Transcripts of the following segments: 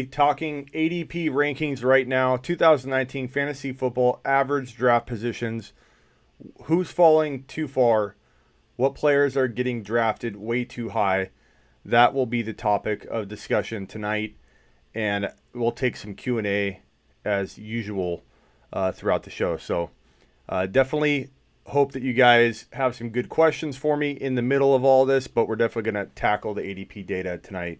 Talking ADP rankings right now, 2019 fantasy football average draft positions. Who's falling too far? What players are getting drafted way too high? That will be the topic of discussion tonight, and we'll take some Q&A as usual throughout the show. So definitely hope that you guys have some good questions for me in the middle of all this, but we're definitely going to tackle the ADP data tonight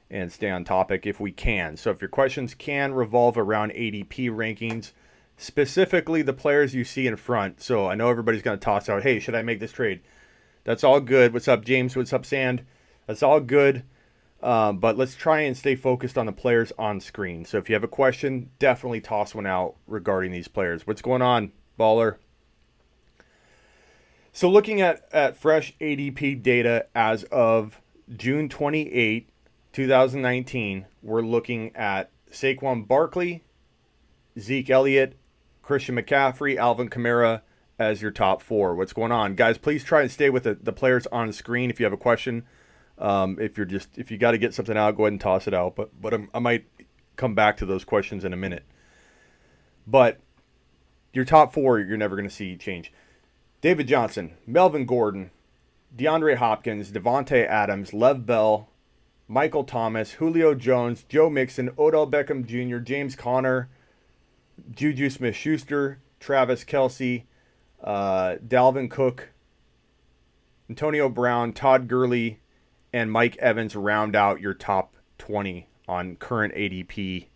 and stay on topic if we can. So if your questions can revolve around ADP rankings, specifically the players you see in front. So I know everybody's going to toss out, hey, should I make this trade? That's all good. What's up, James? What's up, Sand? That's all good. But let's try and stay focused on the players on screen. So if you have a question, definitely toss one out regarding these players. What's going on, baller? So looking at fresh ADP data as of June 28, 2019, we're looking at Saquon Barkley, Zeke Elliott, Christian McCaffrey, Alvin Kamara as your top four. What's going on? Guys, please try and stay with the players on the screen if you have a question. If you got to get something out, go ahead and toss it out. But I might come back to those questions in a minute. But your top four, you're never going to see change. David Johnson, Melvin Gordon, DeAndre Hopkins, Devontae Adams, Lev Bell, Michael Thomas, Julio Jones, Joe Mixon, Odell Beckham Jr., James Conner, Juju Smith-Schuster, Travis Kelce, Dalvin Cook, Antonio Brown, Todd Gurley, and Mike Evans round out your top 20 on current ADP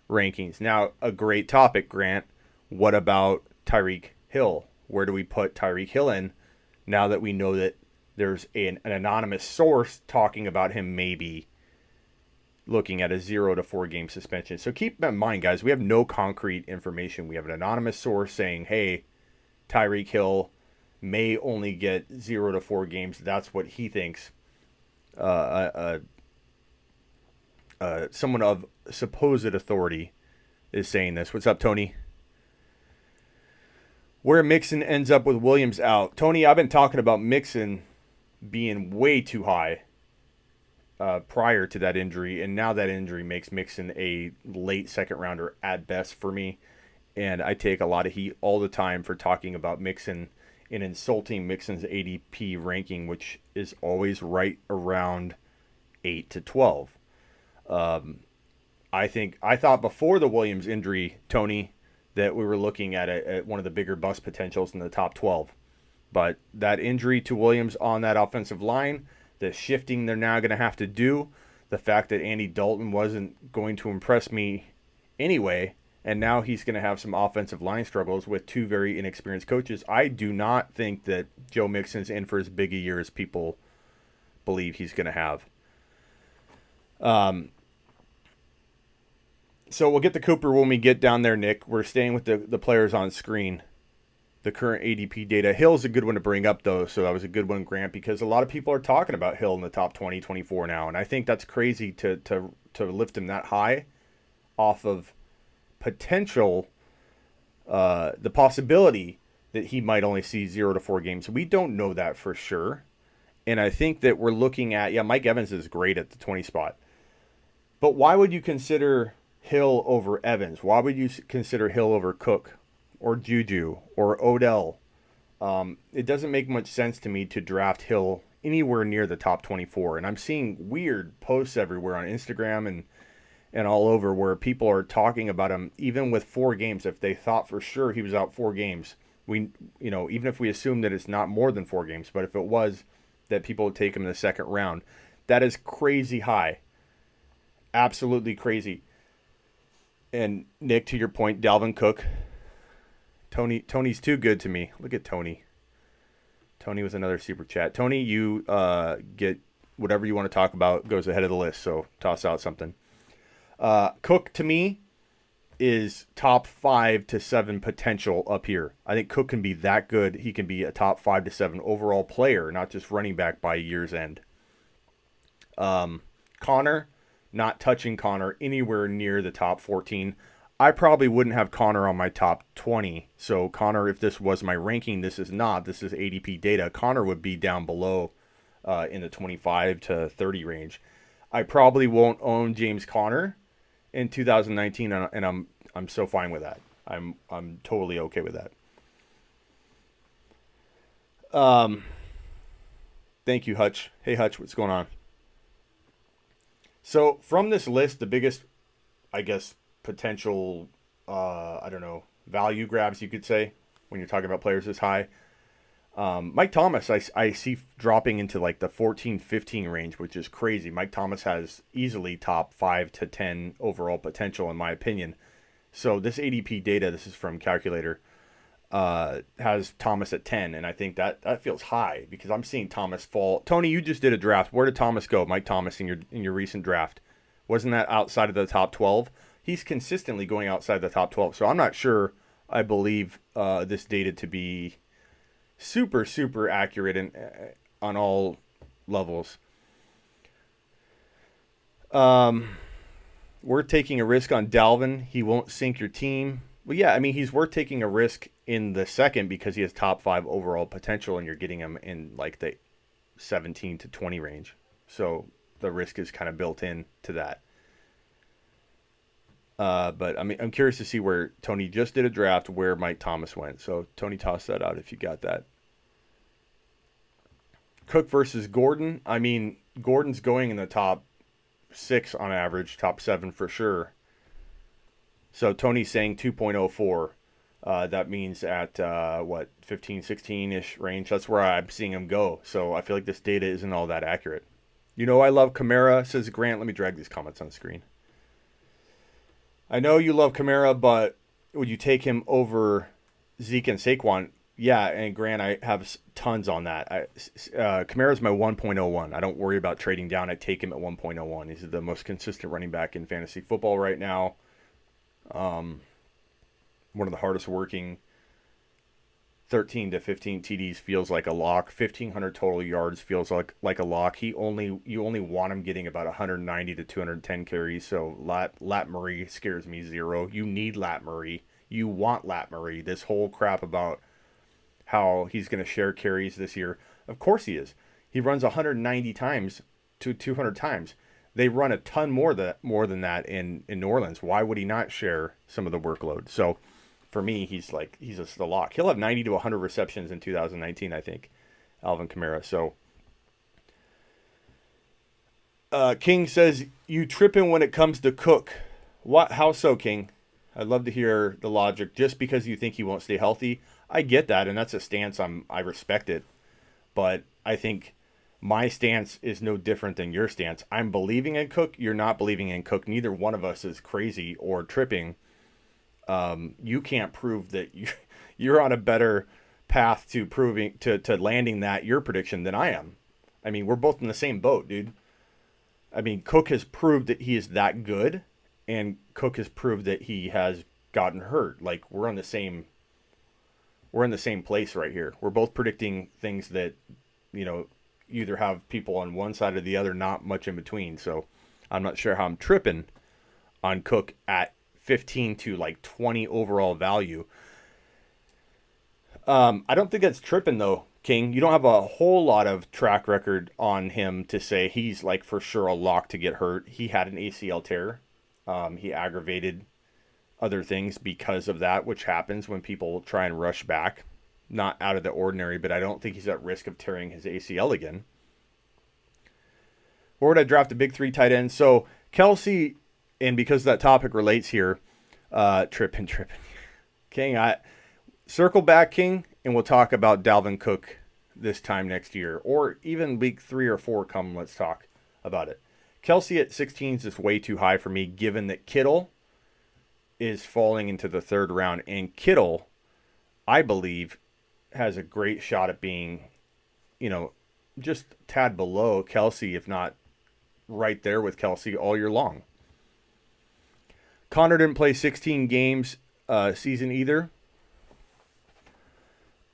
rankings. Now, a great topic, Grant. What about Tyreek Hill? Where do we put Tyreek Hill in now that we know that there's an anonymous source talking about him maybe looking at a 0 to 4 game suspension? So keep in mind, guys, we have no concrete information. We have an anonymous source saying, hey, Tyreek Hill may only get 0 to 4 games. That's what he thinks. Someone of supposed authority is saying this. What's up, Tony? Where Mixon ends up with Williams out. Tony, I've been talking about Mixon being way too high prior to that injury, and now that injury makes Mixon a late second rounder at best for me. And I take a lot of heat all the time for talking about Mixon and insulting Mixon's ADP ranking, which is always right around 8 to 12. I thought before the Williams injury, Tony, that we were looking at one of the bigger bust potentials in the top 12. But that injury to Williams on that offensive line, the shifting they're now going to have to do, the fact that Andy Dalton wasn't going to impress me anyway, and now he's going to have some offensive line struggles with two very inexperienced coaches. I do not think that Joe Mixon's in for as big a year as people believe he's going to have. So we'll get to Cooper when we get down there, Nick. We're staying with the players on screen. The current ADP data. Hill's a good one to bring up, though, so that was a good one, Grant, because a lot of people are talking about Hill in the top 20, 24 now, and I think that's crazy to lift him that high off of potential, the possibility that he might only see 0 to 4 games. We don't know that for sure, and I think that we're looking at, Mike Evans is great at the 20 spot, but why would you consider Hill over Evans? Why would you consider Hill over Cook or Juju or Odell? It doesn't make much sense to me to draft Hill anywhere near the top 24. And I'm seeing weird posts everywhere on Instagram and all over where people are talking about him even with 4 games. If they thought for sure he was out 4 games, even if we assume that it's not more than 4 games, but if it was, that people would take him in the second round. That is crazy high. Absolutely crazy. And Nick, to your point, Dalvin Cook. Tony's too good to me. Look at Tony. Tony was another super chat. Tony, you get whatever you want to talk about goes ahead of the list, so toss out something. Cook, to me, is top 5 to 7 potential up here. I think Cook can be that good. He can be a top 5 to 7 overall player, not just running back by year's end. Connor, not touching Connor anywhere near the top 14. I probably wouldn't have Connor on my top 20. So Connor, if this was my ranking, this is not. This is ADP data. Connor would be down below in the 25 to 30 range. I probably won't own James Conner in 2019, and I'm so fine with that. I'm totally okay with that. Thank you, Hutch. Hey, Hutch, what's going on? So from this list, the biggest, I guess, potential, I don't know, value grabs you could say when you're talking about players this high. Mike Thomas, I see dropping into like the 14, 15 range, which is crazy. Mike Thomas has easily top 5 to 10 overall potential, in my opinion. So this ADP data, this is from Calculator, has Thomas at 10, and I think that feels high because I'm seeing Thomas fall. Tony, you just did a draft. Where did Thomas go? Mike Thomas in your recent draft, wasn't that outside of the top 12? He's consistently going outside the top 12, so I'm not sure. I believe this data to be super accurate and on all levels. We're taking a risk on Dalvin. He won't sink your team. Well, yeah, I mean, he's worth taking a risk in the second because he has top 5 overall potential, and you're getting him in like the 17 to 20 range. So the risk is kind of built in to that. But I mean, I'm curious to see where Tony just did a draft, where Mike Thomas went. So Tony, toss that out if you got that. Cook versus Gordon. I mean, Gordon's going in the top 6 on average, top 7 for sure. So Tony's saying 2.04. That means at, 15, 16-ish range. That's where I'm seeing him go. So I feel like this data isn't all that accurate. You know, I love Kamara, says Grant. Let me drag these comments on the screen. I know you love Kamara, but would you take him over Zeke and Saquon? Yeah, and Grant, I have tons on that. Kamara's my 1.01. I don't worry about trading down. I take him at 1.01. He's the most consistent running back in fantasy football right now. One of the hardest working. 13 to 15 TDs feels like a lock. 1,500 total yards feels like a lock. You only want him getting about 190 to 210 carries. So Lat Murray scares me zero. You need Lat Murray. You want Lat Murray. This whole crap about how he's going to share carries this year. Of course he is. He runs 190 times to 200 times. They run a ton more than that in New Orleans. Why would he not share some of the workload? So for me, he's just a lock. He'll have 90 to 100 receptions in 2019, I think, Alvin Kamara. So King says, you tripping when it comes to Cook. What? How so, King? I'd love to hear the logic. Just because you think he won't stay healthy, I get that, and that's a stance I respect it. But I think my stance is no different than your stance. I'm believing in Cook. You're not believing in Cook. Neither one of us is crazy or tripping. You can't prove that you're on a better path to proving to landing your prediction than I am. I mean, we're both in the same boat, dude. I mean, Cook has proved that he is that good, and Cook has proved that he has gotten hurt. Like, we're in the same place right here. We're both predicting things that, you either have people on one side or the other, not much in between. So I'm not sure how I'm tripping on Cook at 15 to like 20 overall value. I don't think that's tripping though, King. You don't have a whole lot of track record on him to say he's like for sure a lock to get hurt. He had an ACL tear. He aggravated other things because of that, which happens when people try and rush back. Not out of the ordinary, but I don't think he's at risk of tearing his ACL again. Where would I draft a big 3 tight ends? So Kelsey, and because that topic relates here, tripping. King, circle back, King, and we'll talk about Dalvin Cook this time next year. Or even week 3 or 4 come, let's talk about it. Kelsey at 16 is just way too high for me, given that Kittle is falling into the 3rd round. And Kittle, I believe, has a great shot at being, just a tad below Kelsey, if not right there with Kelsey all year long. Connor didn't play 16 games season either.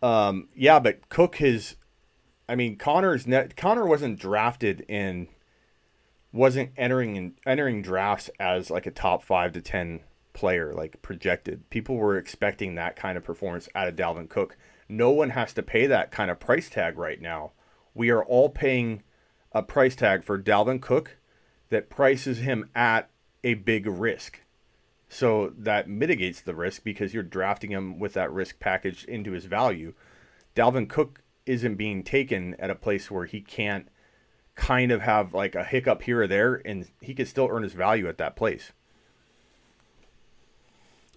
Yeah, but Cook Connor wasn't drafted and wasn't entering drafts as like a top 5 to 10 player, like projected. People were expecting that kind of performance out of Dalvin Cook. No one has to pay that kind of price tag right now. We are all paying a price tag for Dalvin Cook that prices him at a big risk. So that mitigates the risk because you're drafting him with that risk packaged into his value. Dalvin Cook isn't being taken at a place where he can't kind of have like a hiccup here or there, and he could still earn his value at that place.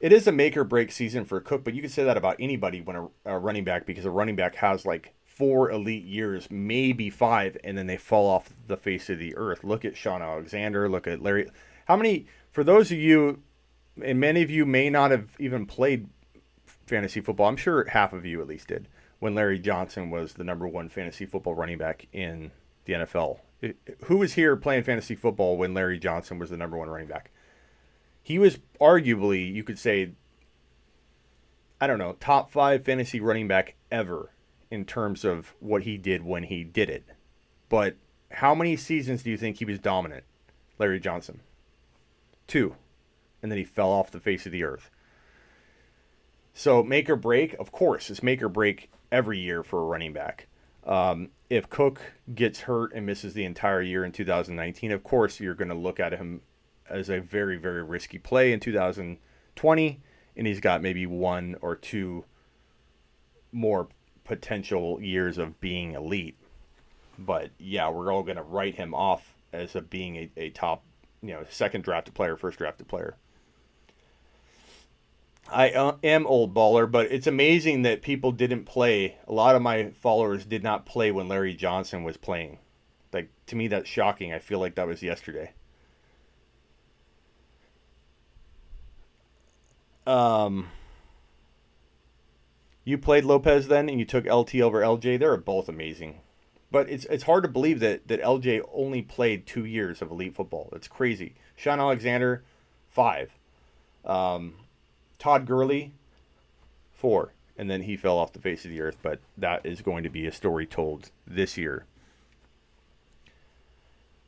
It is a make or break season for Cook, but you can say that about anybody when a running back, because a running back has like 4 elite years, maybe 5, and then they fall off the face of the earth. Look at Sean Alexander. Look at Larry. How many, for those of you, and many of you may not have even played fantasy football, I'm sure half of you at least did, when Larry Johnson was the number 1 fantasy football running back in the NFL. Who was here playing fantasy football when Larry Johnson was the number 1 running back? He was arguably, you could say, I don't know, top 5 fantasy running back ever in terms of what he did when he did it. But how many seasons do you think he was dominant, Larry Johnson? 2. And then he fell off the face of the earth. So make or break, of course, it's make or break every year for a running back. If Cook gets hurt and misses the entire year in 2019, of course you're going to look at him as a very, very risky play in 2020, and he's got maybe 1 or 2 more potential years of being elite. But yeah, we're all going to write him off as being a top, second drafted player, first drafted player. I am old baller, but it's amazing that people didn't play. A lot of my followers did not play when Larry Johnson was playing. Like, to me, that's shocking. I feel like that was yesterday. You played Lopez then, and you took LT over LJ. They're both amazing. But it's hard to believe that LJ only played 2 years of elite football. That's crazy. Sean Alexander, 5. Todd Gurley, 4. And then he fell off the face of the earth. But that is going to be a story told this year.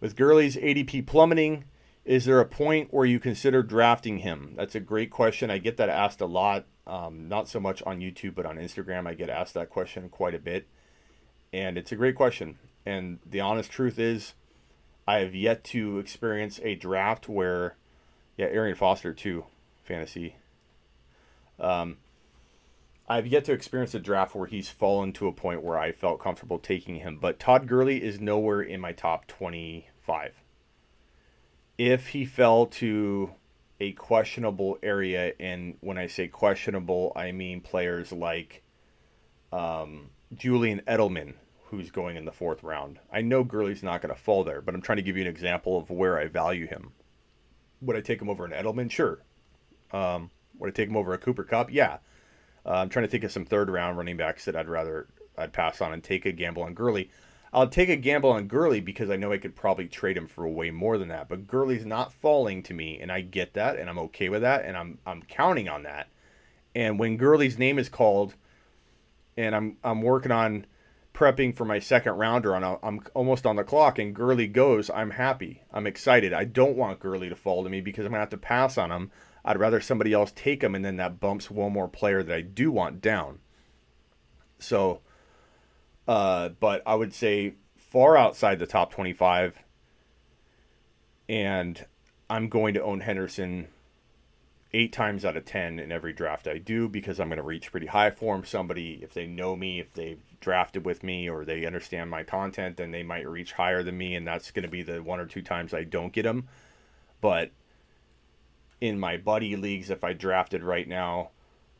With Gurley's ADP plummeting, is there a point where you consider drafting him? That's a great question. I get that asked a lot. Not so much on YouTube, but on Instagram, I get asked that question quite a bit. And it's a great question. And the honest truth is, I have yet to experience a draft where, Arian Foster too, fantasy. I've yet to experience a draft where he's fallen to a point where I felt comfortable taking him. But Todd Gurley is nowhere in my top 25. If he fell to a questionable area, and when I say questionable, I mean players like Julian Edelman, who's going in the 4th round. I know Gurley's not going to fall there, but I'm trying to give you an example of where I value him. Would I take him over an Edelman? Sure. Would I take him over a Cooper Kupp? Yeah. I'm trying to think of some 3rd round running backs that I'd pass on and take a gamble on Gurley. I'll take a gamble on Gurley because I know I could probably trade him for way more than that. But Gurley's not falling to me, and I get that, and I'm okay with that, and I'm counting on that. And when Gurley's name is called, and I'm working on prepping for my 2nd rounder, I'm almost on the clock, and Gurley goes, I'm happy. I'm excited. I don't want Gurley to fall to me because I'm going to have to pass on him. I'd rather somebody else take him, and then that bumps one more player that I do want down. So, but I would say far outside the top 25, and I'm going to own Henderson 8 times out of 10 in every draft I do because I'm going to reach pretty high for him. Somebody, if they know me, if they've drafted with me, or they understand my content, then they might reach higher than me, and that's going to be the 1 or 2 times I don't get him. But in my buddy leagues, if I drafted right now,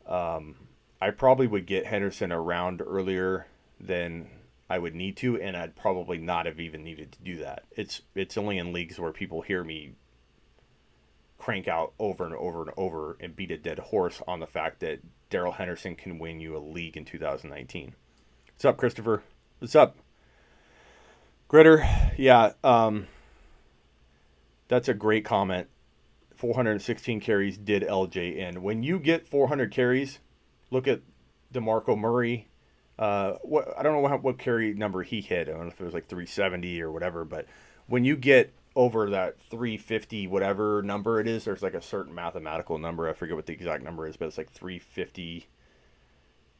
I probably would get Henderson a round earlier than I would need to, and I'd probably not have even needed to do that. It's only in leagues where people hear me crank out over and over and over and beat a dead horse on the fact that Darrell Henderson can win you a league in 2019. What's up, Christopher? What's up? Gritter, yeah, that's a great comment. 416 carries did LJ in. When you get 400 carries, look at DeMarco Murray. I don't know what carry number he hit. I don't know if it was like 370 or whatever, but when you get over that 350 whatever number it is, there's like a certain mathematical number. I forget what the exact number is, but it's like 350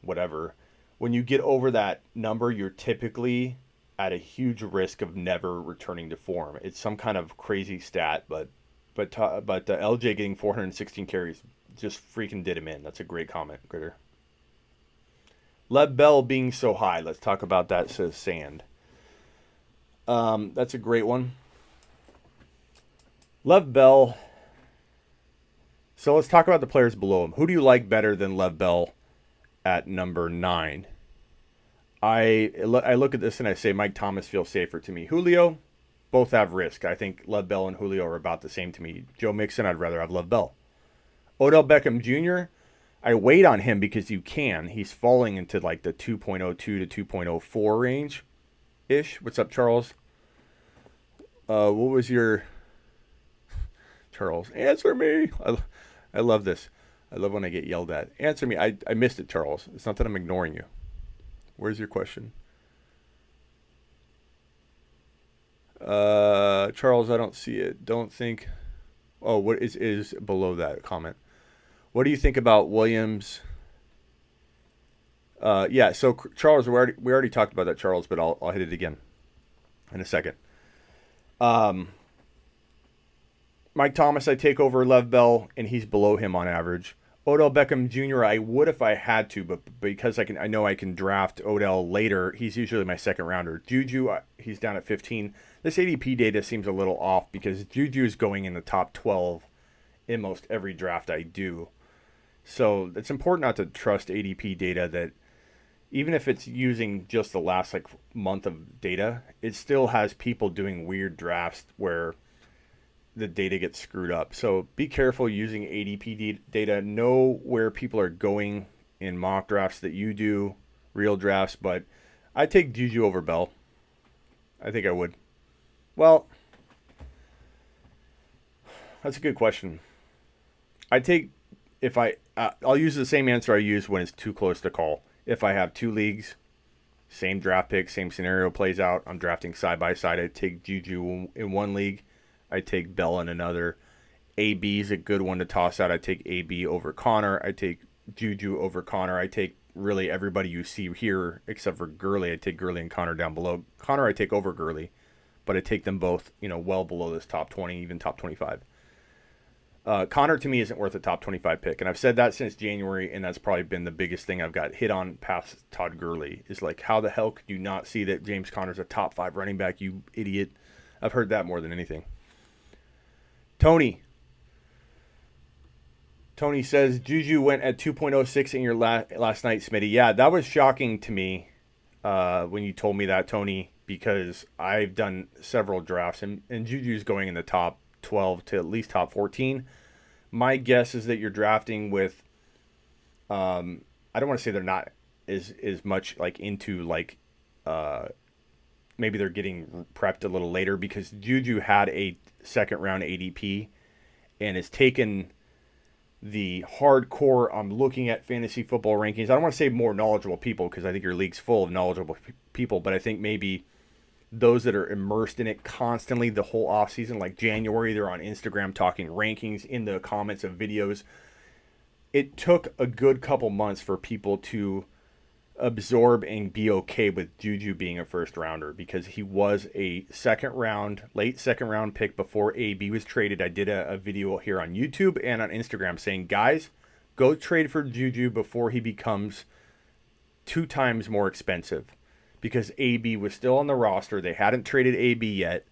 whatever. When you get over that number, you're typically at a huge risk of never returning to form. It's some kind of crazy stat, but But LJ getting 416 carries just freaking did him in. That's a great comment, Critter. Lev Bell being so high. Let's talk about that, says Sand. That's a great one. Lev Bell. So let's talk about the players below him. Who do you like better than Lev Bell at number 9? I look at this and I say Mike Thomas feels safer to me. Julio, both have risk. I think Lev Bell and Julio are about the same to me. Joe Mixon, I'd rather have Lev Bell. Odell Beckham Jr., I wait on him because you can. He's falling into like the 2.02 to 2.04 range-ish. What's up, Charles? What was your... Charles, answer me. I love this. I love when I get yelled at. Answer me. I missed it, Charles. It's not that I'm ignoring you. Where's your question? Charles, I don't see it. Don't think... Oh, what is below that comment? What do you think about Williams? Yeah, so Charles, we already talked about that, Charles, but I'll hit it again in a second. Mike Thomas, I take over Lev Bell, and he's below him on average. Odell Beckham Jr., I would if I had to, but because I know I can draft Odell later, he's usually my second rounder. Juju, he's down at 15. This ADP data seems a little off because Juju is going in the top 12 in most every draft I do. So it's important not to trust ADP data that even if it's using just the last month of data, it still has people doing weird drafts where the data gets screwed up. So be careful using ADP data. Know where people are going in mock drafts that you do, real drafts. But I take Juju over Bell. I think I would. Well, that's a good question. I take I'll use the same answer I use when it's too close to call. If I have 2 leagues, same draft pick, same scenario plays out, I'm drafting side by side. I take Juju in one league. I take Bell in another. AB is a good one to toss out. I take AB over Connor. I take Juju over Connor. I take really everybody you see here except for Gurley. I take Gurley and Connor down below. Connor I take over Gurley, but I take them both, well below this top 20, even top 25. Connor to me isn't worth a top 25 pick, and I've said that since January, and that's probably been the biggest thing I've got hit on past Todd Gurley is how the hell could you not see that James Conner's a top 5 running back, you idiot? I've heard that more than anything. Tony says Juju went at 2.06 in your last night, Smitty. Yeah, that was shocking to me when you told me that, Tony, because I've done several drafts, and Juju's going in the top 12 to at least top 14. My guess is that you're drafting with, I don't want to say they're not as much into maybe they're getting prepped a little later because Juju had a second round ADP and has taken the hardcore, I'm looking at fantasy football rankings. I don't want to say more knowledgeable people because I think your league's full of knowledgeable people, but I think maybe those that are immersed in it constantly the whole offseason, like January, they're on Instagram talking rankings in the comments of videos. It took a good couple months for people to absorb and be okay with Juju being a first rounder because he was a late second round pick before AB was traded. I did a video here on YouTube and on Instagram saying, guys, go trade for Juju before he becomes 2 times more expensive. Because AB was still on the roster. They hadn't traded AB yet.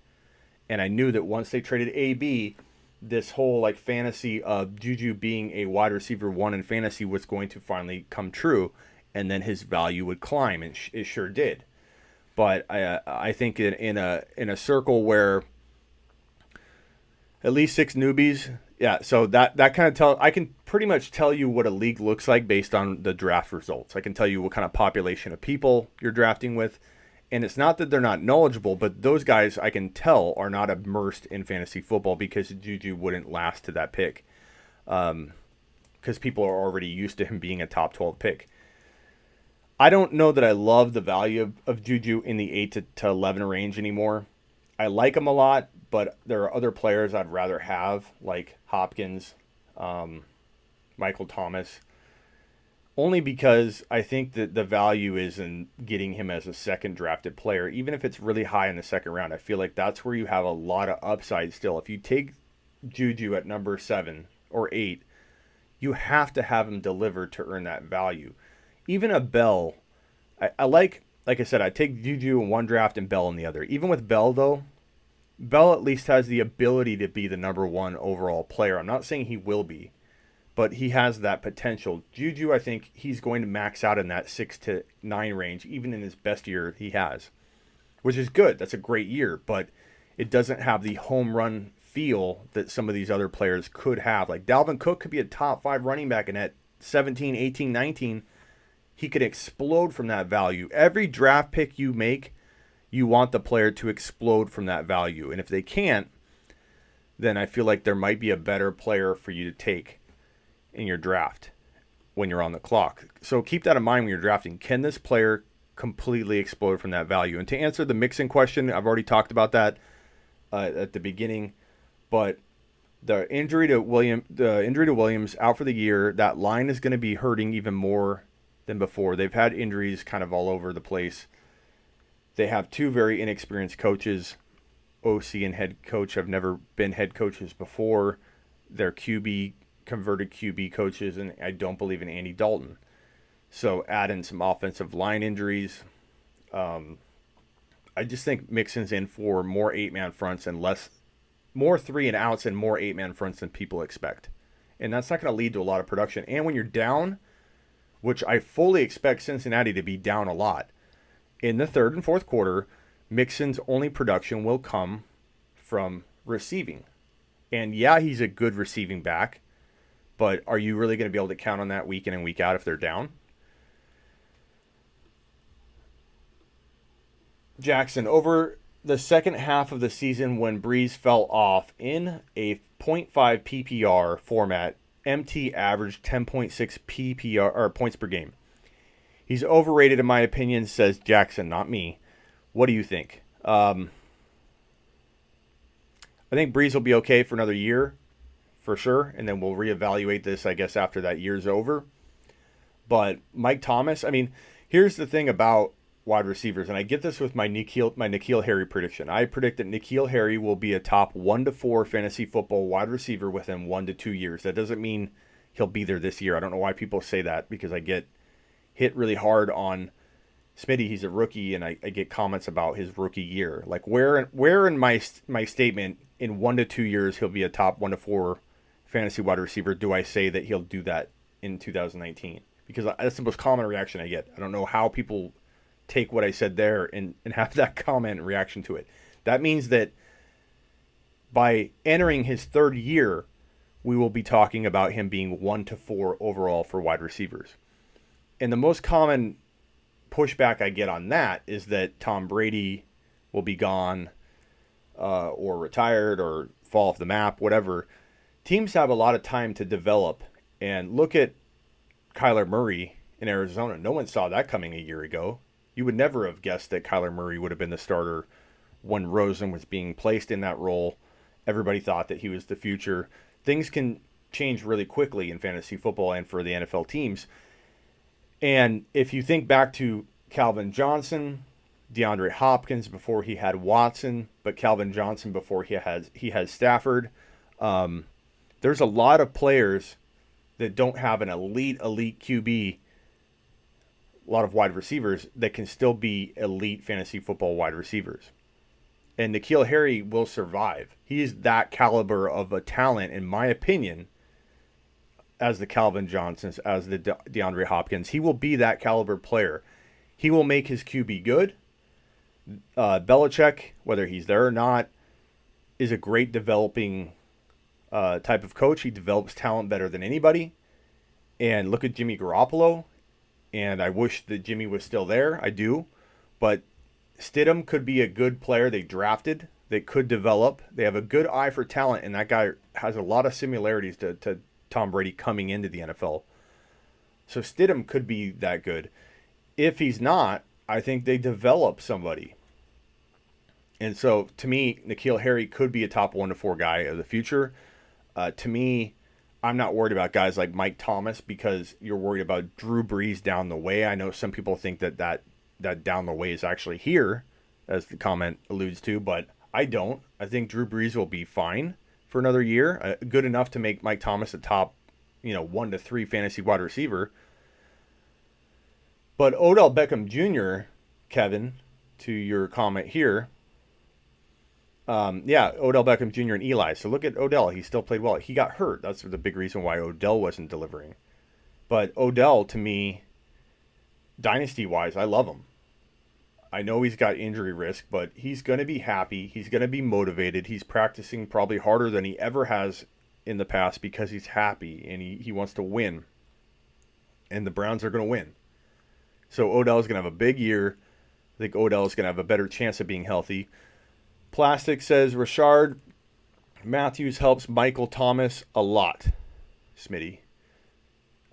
And I knew that once they traded AB, this whole fantasy of Juju being a wide receiver 1 in fantasy was going to finally come true. And then his value would climb, and it sure did. But I think in a circle where at least 6 newbies, yeah. So that kind of I can pretty much tell you what a league looks like based on the draft results. I can tell you what kind of population of people you're drafting with, and it's not that they're not knowledgeable, but those guys I can tell are not immersed in fantasy football because Juju wouldn't last to that pick, because people are already used to him being a top 12 pick. I don't know that I love the value of Juju in the 8 to 11 range anymore. I like him a lot, but there are other players I'd rather have, like Hopkins, Michael Thomas, only because I think that the value is in getting him as a second drafted player. Even if it's really high in the second round, I feel like that's where you have a lot of upside still. If you take Juju at number 7 or 8, you have to have him deliver to earn that value. Even a Bell, I like I said, I take Juju in one draft and Bell in the other. Even with Bell, though, Bell at least has the ability to be the number 1 overall player. I'm not saying he will be, but he has that potential. Juju, I think he's going to max out in that 6 to 9 range, even in his best year he has, which is good. That's a great year, but it doesn't have the home run feel that some of these other players could have. Like Dalvin Cook could be a top 5 running back, and at 17, 18, 19, he could explode from that value. Every draft pick you make, you want the player to explode from that value. And if they can't, then I feel like there might be a better player for you to take in your draft when you're on the clock. So keep that in mind when you're drafting. Can this player completely explode from that value? And to answer the Mixon question, I've already talked about that at the beginning, but the injury to Williams out for the year, that line is going to be hurting even more than before. They've had injuries kind of all over the place. They have 2 very inexperienced coaches. OC and head coach have never been head coaches before. They're converted QB coaches, and I don't believe in Andy Dalton. So add in some offensive line injuries. I just think Mixon's in for more 8-man fronts and more 3 and outs and more 8-man fronts than people expect. And that's not going to lead to a lot of production. And when you're down, which I fully expect Cincinnati to be down a lot, in the 3rd and 4th quarter, Mixon's only production will come from receiving. And yeah, he's a good receiving back, but are you really going to be able to count on that week in and week out if they're down? Jackson, over the second half of the season when Breeze fell off in a 0.5 PPR format, MT averaged 10.6 PPR or points per game. He's overrated in my opinion, says Jackson, not me. What do you think? I think Breeze will be okay for another year, for sure, and then we'll reevaluate this, I guess, after that year's over. But Mike Thomas, I mean, here's the thing about wide receivers, and I get this with my N'Keal Harry prediction. I predict that N'Keal Harry will be a top 1 to 4 fantasy football wide receiver within 1 to 2 years. That doesn't mean he'll be there this year. I don't know why people say that, because I get hit really hard on Smitty. He's a rookie, and I get comments about his rookie year. Like where in my statement in 1 to 2 years he'll be a top 1 to 4 fantasy wide receiver do I say that he'll do that in 2019? Because that's the most common reaction I get. I don't know how people take what I said there and have that comment and reaction to it. That means that by entering his 3rd year, we will be talking about him being 1 to 4 overall for wide receivers. And the most common pushback I get on that is that Tom Brady will be gone or retired or fall off the map, whatever. Teams have a lot of time to develop. And look at Kyler Murray in Arizona. No one saw that coming a year ago. You would never have guessed that Kyler Murray would have been the starter when Rosen was being placed in that role. Everybody thought that he was the future. Things can change really quickly in fantasy football and for the NFL teams. And if you think back to Calvin Johnson, DeAndre Hopkins before he had Watson, but Calvin Johnson before he had Stafford, there's a lot of players that don't have an elite QB, a lot of wide receivers that can still be elite fantasy football wide receivers. And N'Keal Harry will survive. He is that caliber of a talent, in my opinion, as the Calvin Johnsons, as the DeAndre Hopkins. He will be that caliber player. He will make his QB good. Belichick, whether he's there or not, is a great developing type of coach. He develops talent better than anybody. And look at Jimmy Garoppolo. And I wish that Jimmy was still there. I do. But Stidham could be a good player they drafted. They could develop. They have a good eye for talent. And that guy has a lot of similarities to Tom Brady coming into the NFL. So Stidham could be that good. If he's not, I think they develop somebody. And so, to me, N'Keal Harry could be a top 1 to 4 guy of the future. To me, I'm not worried about guys like Mike Thomas because you're worried about Drew Brees down the way. I know some people think that down the way is actually here, as the comment alludes to, but I don't. I think Drew Brees will be fine for another year, good enough to make Mike Thomas a top, 1 to 3 fantasy wide receiver. But Odell Beckham Jr., Kevin, to your comment here, Odell Beckham Jr. and Eli. So look at Odell. He still played well. He got hurt. That's the big reason why Odell wasn't delivering. But Odell, to me, dynasty-wise, I love him. I know he's got injury risk, but he's going to be happy. He's going to be motivated. He's practicing probably harder than he ever has in the past because he's happy and he wants to win. And the Browns are going to win. So Odell's going to have a big year. I think Odell's going to have a better chance of being healthy. Plastic says, Rashard Matthews helps Michael Thomas a lot. Smitty.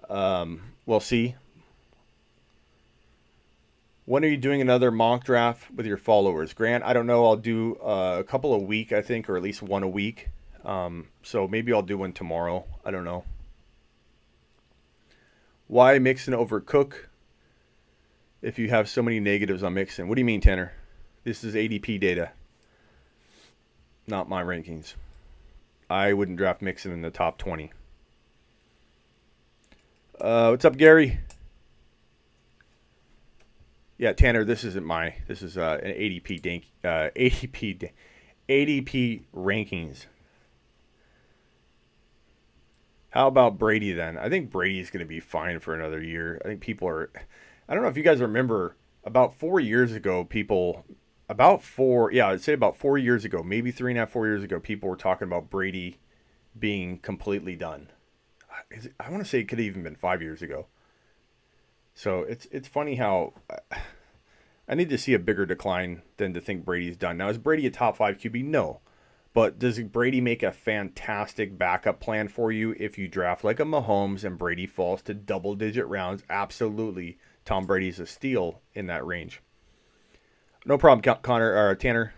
We'll see. When are you doing another mock draft with your followers? Grant, I don't know. I'll do a couple a week, I think, or at least one a week. So maybe I'll do one tomorrow. I don't know. Why Mixon over Cook if you have so many negatives on Mixon? What do you mean, Tanner? This is ADP data, not my rankings. I wouldn't draft Mixon in the top 20. What's up, Gary? Yeah, Tanner, this isn't my. This is an ADP rankings. How about Brady then? I think Brady's going to be fine for another year. I think people are. I don't know if you guys remember about 4 years ago. I'd say about 4 years ago, maybe 3.5, 4 years ago, people were talking about Brady being completely done. I want to say it could have even been 5 years ago. So it's funny how I need to see a bigger decline than to think Brady's done. Now, is Brady a top 5 QB? No. But does Brady make a fantastic backup plan for you if you draft like a Mahomes and Brady falls to double-digit rounds? Absolutely. Tom Brady's a steal in that range. No problem, Tanner.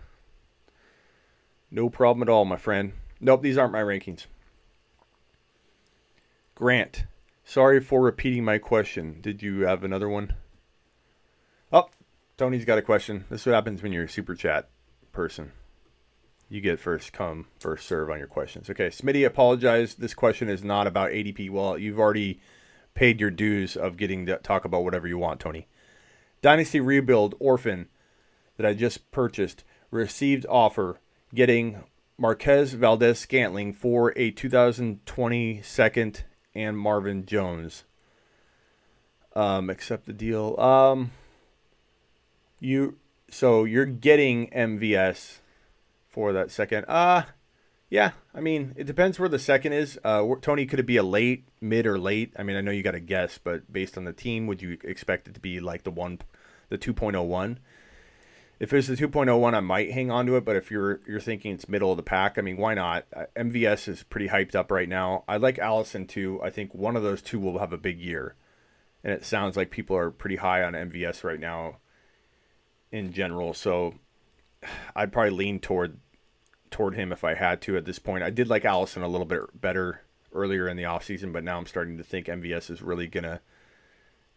No problem at all, my friend. Nope, these aren't my rankings. Grant. Sorry for repeating my question. Did you have another one? Oh, Tony's got a question. This is what happens when you're a super chat person. You get first come, first serve on your questions. Okay, Smitty, apologize. This question is not about ADP. Well, you've already paid your dues of getting to talk about whatever you want, Tony. Dynasty Rebuild Orphan that I just purchased received offer getting Marquez Valdez-Scantling for a 2020 second and Marvin Jones. Accept the deal. You're getting MVS for that second. Yeah. I mean, it depends where the second is. Tony, could it be a late, mid, or late? I mean, I know you got to guess, but based on the team, would you expect it to be like the 2.01? If it's the 2.01, I might hang on to it, but if you're thinking it's middle of the pack, I mean, why not? MVS is pretty hyped up right now. I like Allison too. I think one of those two will have a big year. And it sounds like people are pretty high on MVS right now in general. So I'd probably lean toward him if I had to at this point. I did like Allison a little bit better earlier in the offseason, but now I'm starting to think MVS is really going to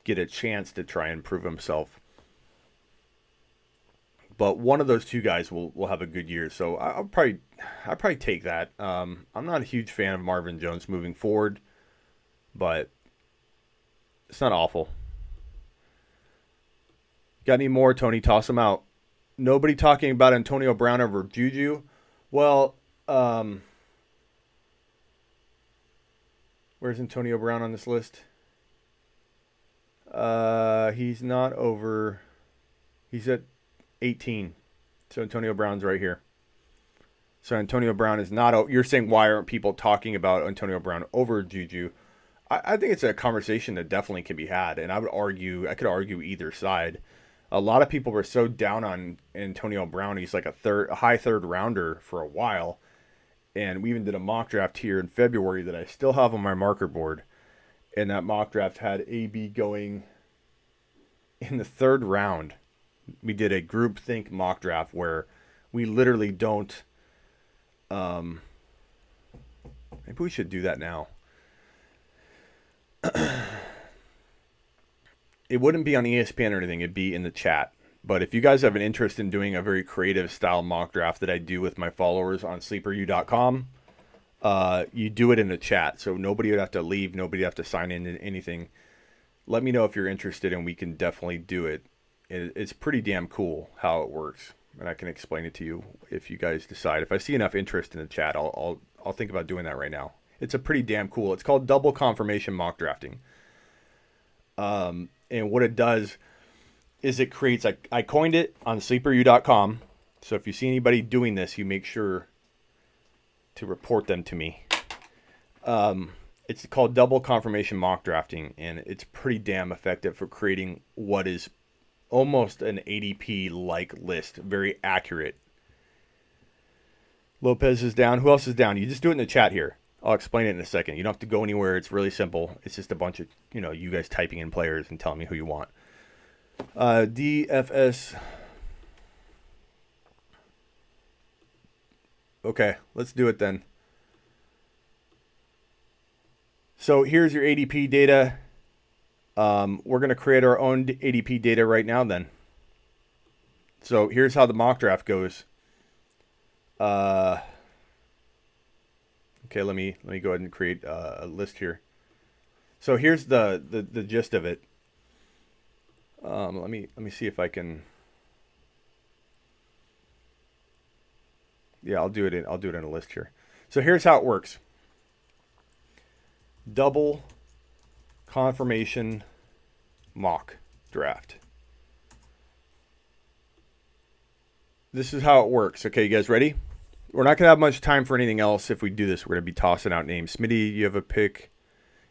get a chance to try and prove himself. But one of those two guys will have a good year, so I'll probably take that. I'm not a huge fan of Marvin Jones moving forward, but it's not awful. Got any more, Tony? Toss them out. Nobody talking about Antonio Brown over Juju. Well, where's Antonio Brown on this list? He's not over. He's at 18. So Antonio Brown's right here. So Antonio Brown is not. You're saying why aren't people talking about Antonio Brown over Juju? I think it's a conversation that definitely can be had, and I could argue either side. A lot of people were so down on Antonio Brown. He's like a high third rounder for a while, and we even did a mock draft here in February that I still have on my marker board. And that mock draft had AB going in the third round. We did a groupthink mock draft where we literally don't. Maybe we should do that now. It wouldn't be on ESPN or anything. It'd be in the chat. But if you guys have an interest in doing a very creative style mock draft that I do with my followers on sleeperu.com, you do it in the chat, so nobody would have to leave, nobody would have to sign in to anything. Let me know if you're interested, and we can definitely do it. It's pretty damn cool how it works, and I can explain it to you if you guys decide. If I see enough interest in the chat, I'll think about doing that right now. It's a pretty damn cool. It's called double confirmation mock drafting. And what it does is it creates, I coined it on sleeperu.com. So if you see anybody doing this, you make sure to report them to me. It's called double confirmation mock drafting, and it's pretty damn effective for creating what is almost an ADP-like list. Very accurate. Lopez is down. Who else is down? You just do it in the chat here. I'll explain it in a second. You don't have to go anywhere. It's really simple. It's just a bunch of, you guys typing in players and telling me who you want. DFS. Okay, let's do it then. So here's your ADP data. We're going to create our own ADP data right now then. So here's how the mock draft goes. Okay, let me go ahead and create a list here. So here's the gist of it. Let me see if I can. Yeah, I'll do it in a list here. So here's how it works. Double confirmation mock draft. This is how it works. Okay, you guys ready? We're not going to have much time for anything else if we do this. We're going to be tossing out names. Smitty, you have a pick.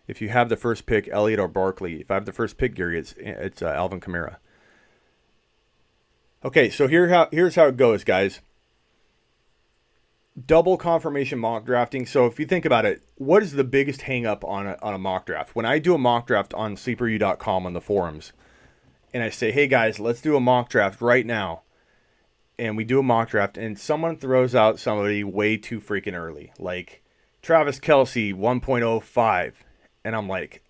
If you have the first pick, Elliott or Barkley. If I have the first pick, Gary, it's Alvin Kamara. Okay, so here's how it goes, guys. Double confirmation mock drafting. So if you think about it, what is the biggest hang up on a mock draft? When I do a mock draft on sleeperu.com on the forums, and I say, hey guys, let's do a mock draft right now. And we do a mock draft, and someone throws out somebody way too freaking early, like Travis Kelce 1.05, and I'm like,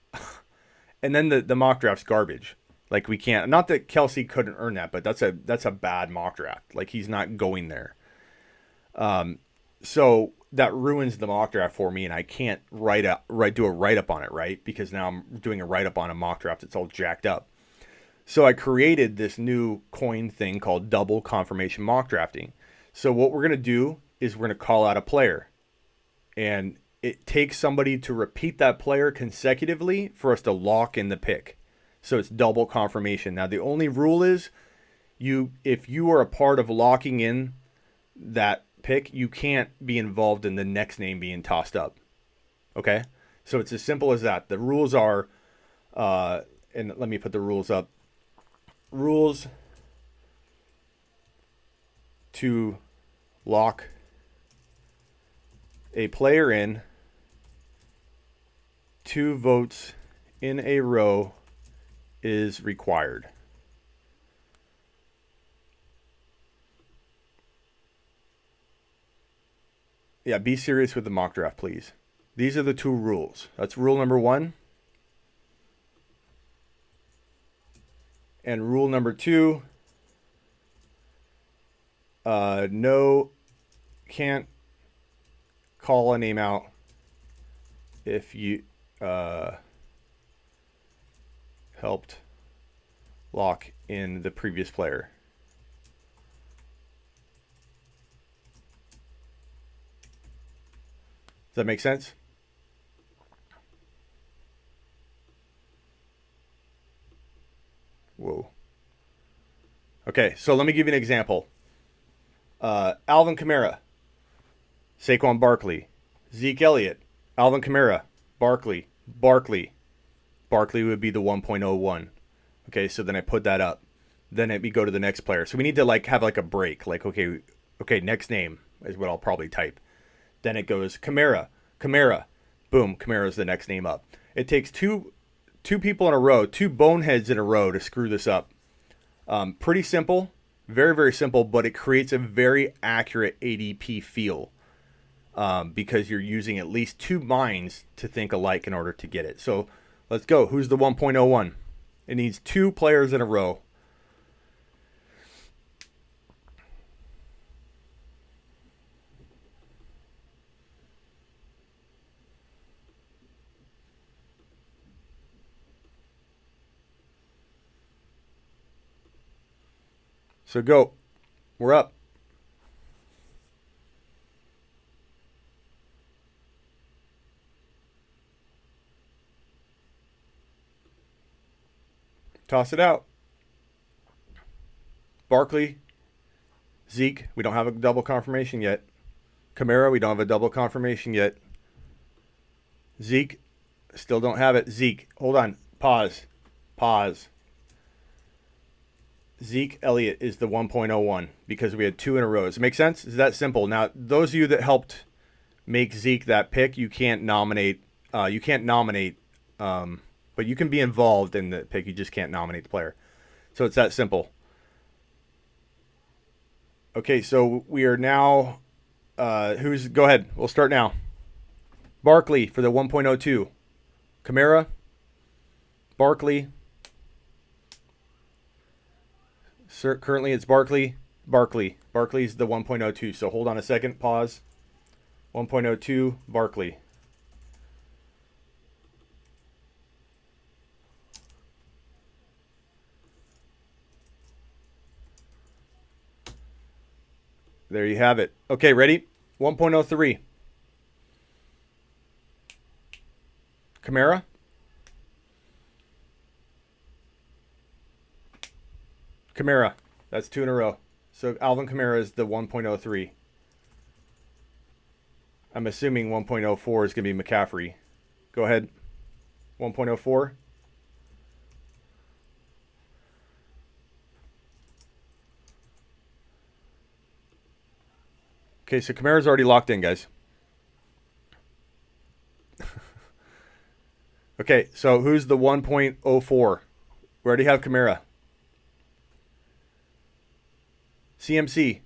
and then the mock draft's garbage. Like, we can't. Not that Kelce couldn't earn that, but that's a bad mock draft. Like, he's not going there. So that ruins the mock draft for me, and I can't do a write up on it, right? Because now I'm doing a write up on a mock draft that's all jacked up. So I created this new coin thing called double confirmation mock drafting. So what we're going to do is we're going to call out a player. And it takes somebody to repeat that player consecutively for us to lock in the pick. So it's double confirmation. Now the only rule is if you are a part of locking in that pick, you can't be involved in the next name being tossed up. Okay? So it's as simple as that. The rules are, and let me put the rules up. Rules to lock a player in 2 votes in a row is required. Yeah, be serious with the mock draft, please. These are the 2 rules. That's rule number 1. And rule number 2, can't call a name out if you helped lock in the previous player. Does that make sense? Whoa. Okay, so let me give you an example. Alvin Kamara, Saquon Barkley, Zeke Elliott, Alvin Kamara, Barkley. Barkley would be the 1.01. Okay, so then I put that up. Then we go to the next player. So we need to have a break. Like, okay, next name is what I'll probably type. Then it goes Kamara. Boom, Kamara's the next name up. It takes two people in a row, 2 boneheads in a row to screw this up. Pretty simple, very, very simple, but it creates a very accurate ADP feel because you're using at least 2 minds to think alike in order to get it. So let's go. Who's the 1.01? It needs 2 players in a row. So go. We're up. Toss it out. Barkley, Zeke, we don't have a double confirmation yet. Kamara, we don't have a double confirmation yet. Zeke, still don't have it. Zeke, hold on. Pause. Zeke Elliott is the 1.01 because we had 2 in a row. Does it make sense? Is that simple? Now, those of you that helped make Zeke that pick, you can't nominate. But you can be involved in the pick. You just can't nominate the player. So it's that simple. Okay, so we are now. Go ahead. We'll start now. Barkley for the 1.02. Kamara. Barkley. Currently it's Barkley. Barkley's the 1.02. So hold on a second. Pause. 1.02 Barkley. There you have it. Okay, ready? 1.03. Kamara. That's 2 in a row. So Alvin Kamara is the 1.03. I'm assuming 1.04 is going to be McCaffrey. Go ahead. 1.04. Okay, so Kamara's already locked in, guys. Okay, so who's the 1.04? We already have Kamara. CMC.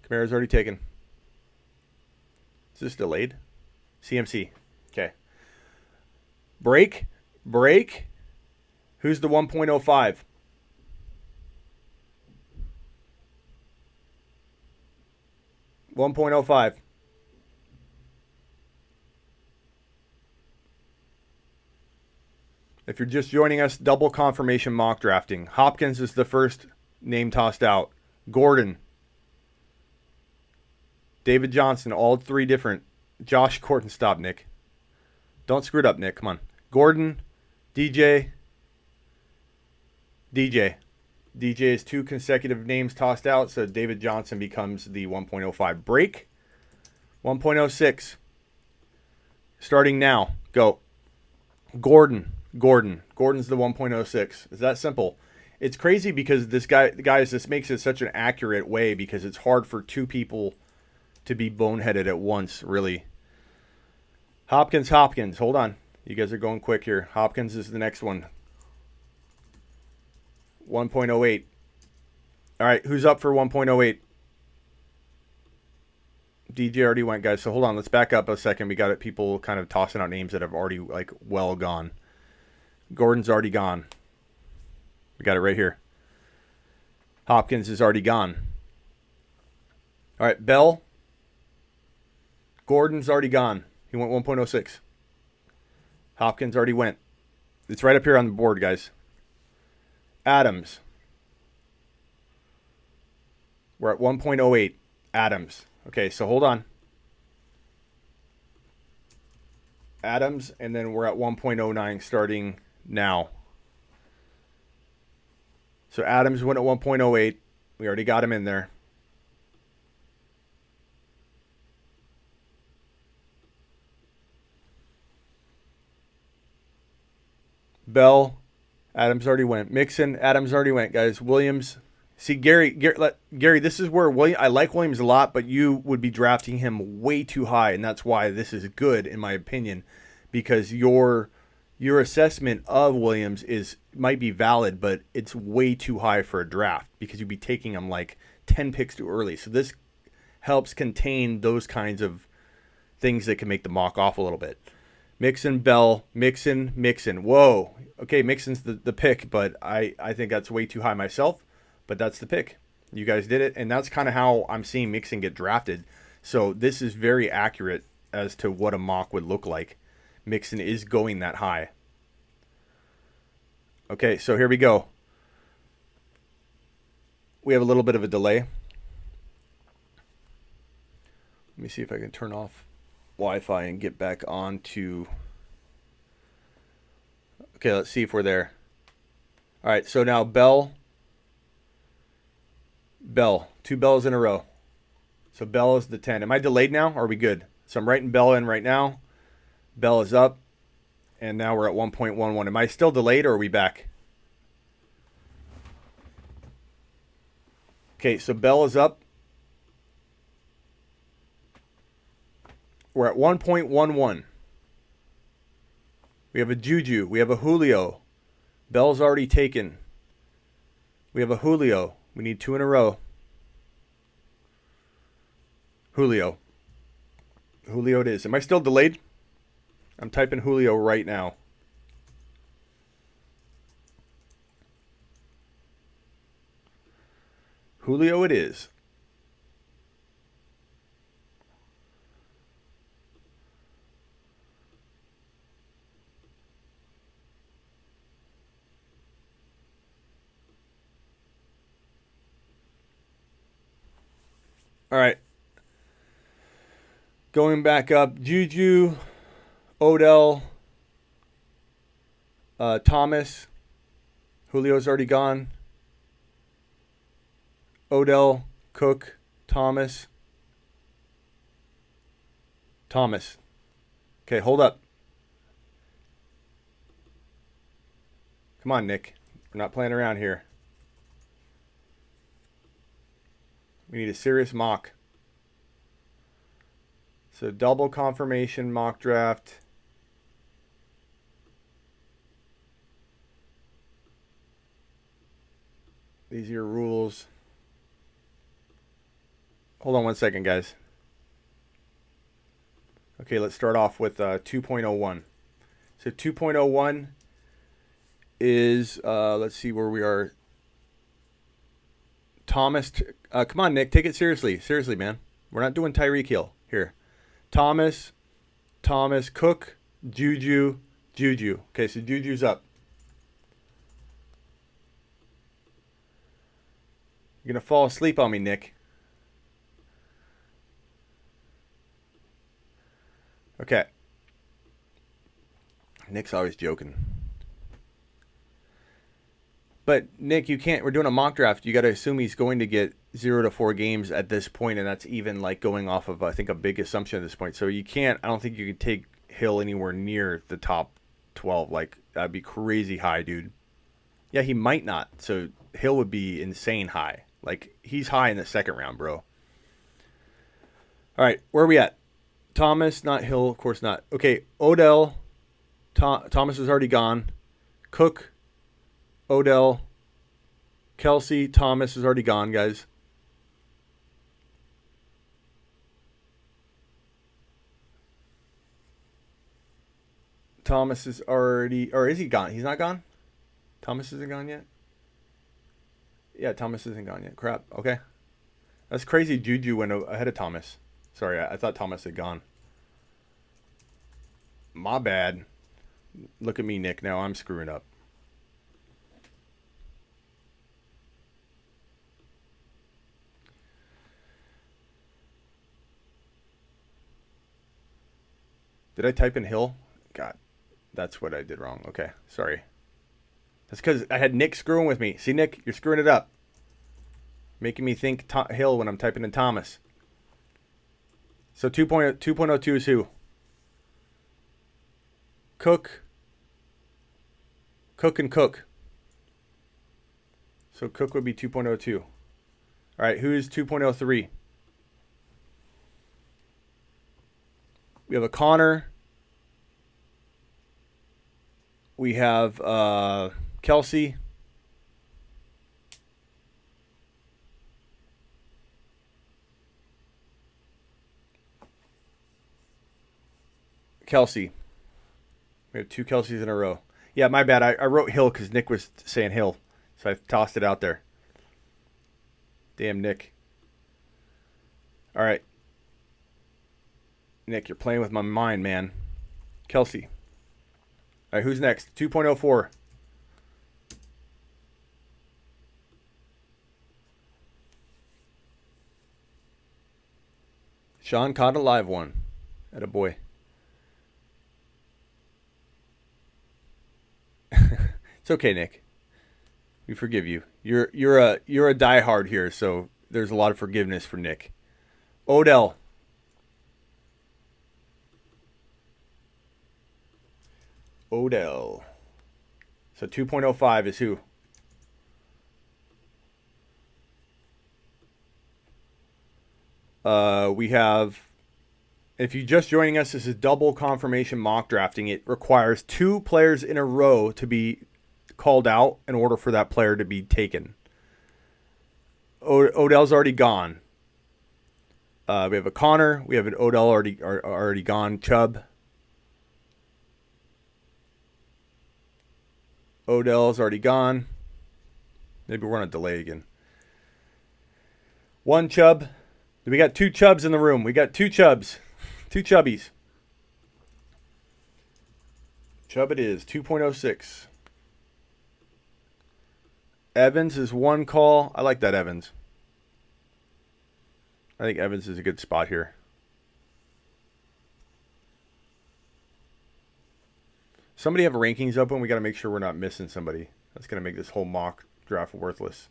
Kamara's already taken. Is this delayed? CMC. Okay. Break. Who's the 1.05? $1.05. If you're just joining us, double confirmation mock drafting. Hopkins is the first name tossed out. Gordon. David Johnson, all 3 different. Josh Gordon, stop, Nick. Don't screw it up, Nick. Come on. Gordon, DJ. DJ is 2 consecutive names tossed out, so David Johnson becomes the 1.05. Break. 1.06. Starting now. Go. Gordon's the 1.06. It's that simple. It's crazy because this makes it such an accurate way because it's hard for 2 people to be boneheaded at once, really. Hopkins. Hold on. You guys are going quick here. Hopkins is the next one. 1.08. All right, who's up for 1.08? DJ already went, guys. So hold on. Let's back up a second. We got people kind of tossing out names that have already, well gone. Gordon's already gone. We got it right here. Hopkins is already gone. All right, Bell. Gordon's already gone. He went 1.06. Hopkins already went. It's right up here on the board, guys. Adams. We're at 1.08. Adams. Okay, so hold on. Adams, and then we're at 1.09 starting now. So Adams went at 1.08. We already got him in there. Bell, Adams already went. Mixon, Adams already went, guys. Williams. See, Gary, this is where I like Williams a lot, but you would be drafting him way too high, and that's why this is good, in my opinion, because your assessment of Williams might be valid, but it's way too high for a draft because you'd be taking him 10 picks too early. So this helps contain those kinds of things that can make the mock off a little bit. Mixon, Bell, Mixon. Whoa. Okay, Mixon's the pick, but I think that's way too high myself, but that's the pick. You guys did it, and that's kind of how I'm seeing Mixon get drafted. So this is very accurate as to what a mock would look like. Mixon is going that high. Okay, so here we go. we have a little bit of a delay. Let me see if I can turn off Wi-Fi and get back on to... Okay, let's see if we're there. All right, so now Bell. 2 bells in a row. So Bell is the 10. Am I delayed now? Or are we good? So I'm writing Bell in right now. Bell is up. And now we're at 1.11. Am I still delayed or are we back? Okay, so Bell is up. We're at 1.11. We have a Juju. We have a Julio. Bell's already taken. We have a Julio. We need 2 in a row. Julio. Julio it is. Am I still delayed? I'm typing Julio right now. Julio it is. All right. Going back up, Juju, Odell, Thomas. Julio's already gone. Odell, Cook, Thomas. Okay, hold up. Come on, Nick. We're not playing around here. We need a serious mock. So double confirmation mock draft. These are your rules. Hold on one second, guys. Okay, let's start off with 2.01. So 2.01 is, let's see where we are. Thomas, come on, Nick, take it seriously. Seriously, man. We're not doing Tyreek Hill here. Thomas, Cook, Juju. Okay, so Juju's up. You're going to fall asleep on me, Nick. Okay. Nick's always joking. But, Nick, you can't. We're doing a mock draft. You got to assume he's going to get 0 to 4 games at this point, and that's even like going off of, I think, a big assumption at this point. So you can't. I don't think you can take Hill anywhere near the top 12. Like, that'd be crazy high, dude. Yeah, he might not. So Hill would be insane high. Like, he's high in the second round, bro. All right, where are we at? Thomas, not Hill, of course not. Okay, Odell. Thomas is already gone. Cook, Odell, Kelsey, Thomas is already gone, guys. Thomas is already, or is he gone? He's not gone? Thomas isn't gone yet? Yeah, Thomas isn't gone yet. Crap. Okay. That's crazy. Juju went ahead of Thomas. Sorry, I thought Thomas had gone. My bad. Look at me, Nick. Now I'm screwing up. Did I type in Hill? God, that's what I did wrong. Okay, sorry. That's because I had Nick screwing with me. See, Nick, you're screwing it up. Making me think Hill when I'm typing in Thomas. So 2.02 is who? Cook and Cook. So Cook would be 2.02. All right, who's 2.03? We have a Connor. We have Kelsey. We have 2 Kelseys in a row. Yeah, my bad. I wrote Hill because Nick was saying Hill. So I tossed it out there. Damn, Nick. All right. Nick, you're playing with my mind, man. Kelsey. All right, who's next? 2.04. Sean caught a live one. Atta boy. It's okay, Nick. We forgive you. You're a diehard here, so there's a lot of forgiveness for Nick. Odell. So 2.05 is who? We have, if you're just joining us, this is double confirmation mock drafting. It requires 2 players in a row to be called out in order for that player to be taken. Odell's already gone. We have a Connor. We have an Odell already gone. Chubb. Odell's already gone. Maybe we're on a delay again. 1 Chubb. We got 2 Chubbs in the room. We got 2 Chubbs. 2 Chubbies. Chubb it is. 2.06. Evans is 1 call. I like that Evans. I think Evans is a good spot here. Somebody have rankings open. We got to make sure we're not missing somebody. That's going to make this whole mock draft worthless.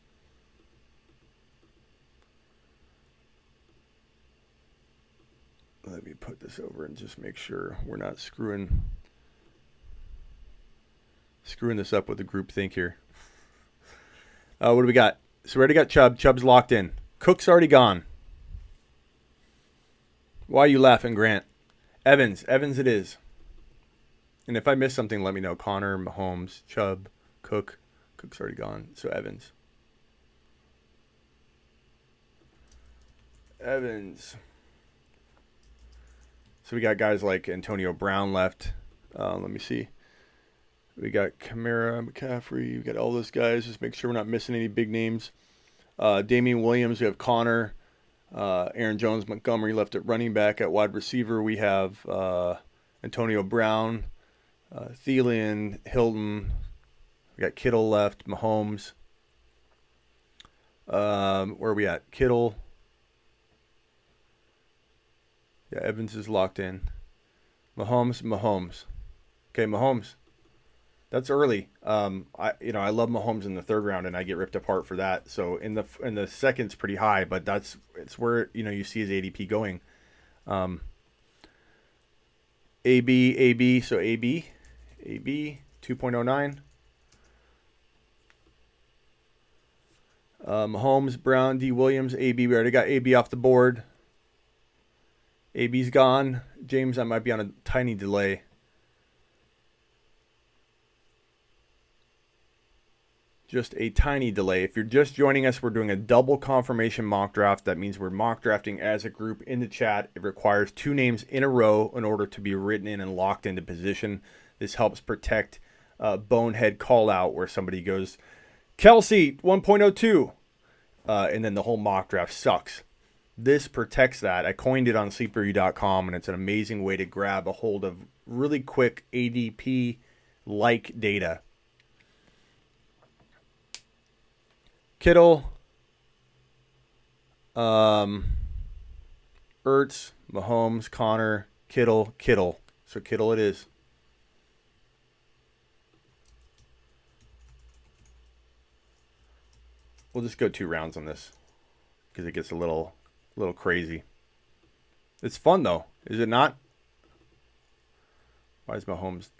Let me put this over and just make sure we're not screwing this up with the group think here. What do we got? So we already got Chubb. Chubb's locked in. Cook's already gone. Why are you laughing, Grant? Evans it is. And if I miss something, let me know. Connor, Mahomes, Chubb, Cook. Cook's already gone. So Evans. So we got guys like Antonio Brown left. Let me see. We got Kamara, McCaffrey. We got all those guys. Just make sure we're not missing any big names. Damian Williams. We have Connor. Aaron Jones, Montgomery left at running back. At wide receiver, we have Antonio Brown, Thielen, Hilton. We got Kittle left. Mahomes. Where are we at? Kittle. Yeah, Evans is locked in. Mahomes. Okay, Mahomes. That's early. I love Mahomes in the 3rd round, and I get ripped apart for that. So in the second's pretty high, but it's where you see his ADP going. AB. So AB 2.09. Mahomes, Brown, D. Williams, AB. We already got AB off the board. AB's gone. James, I might be on a tiny delay. Just a tiny delay. If you're just joining us, we're doing a double confirmation mock draft. That means we're mock drafting as a group in the chat. It requires 2 names in a row in order to be written in and locked into position. This helps protect bonehead call out where somebody goes, Kelsey, 1.02. And then the whole mock draft sucks. This protects that. I coined it on sleeperu.com, and it's an amazing way to grab a hold of really quick ADP-like data. Kittle, Ertz, Mahomes, Connor, Kittle. So Kittle it is. We'll just go 2 rounds on this because it gets a little crazy. It's fun though, is it not? Why is Mahomes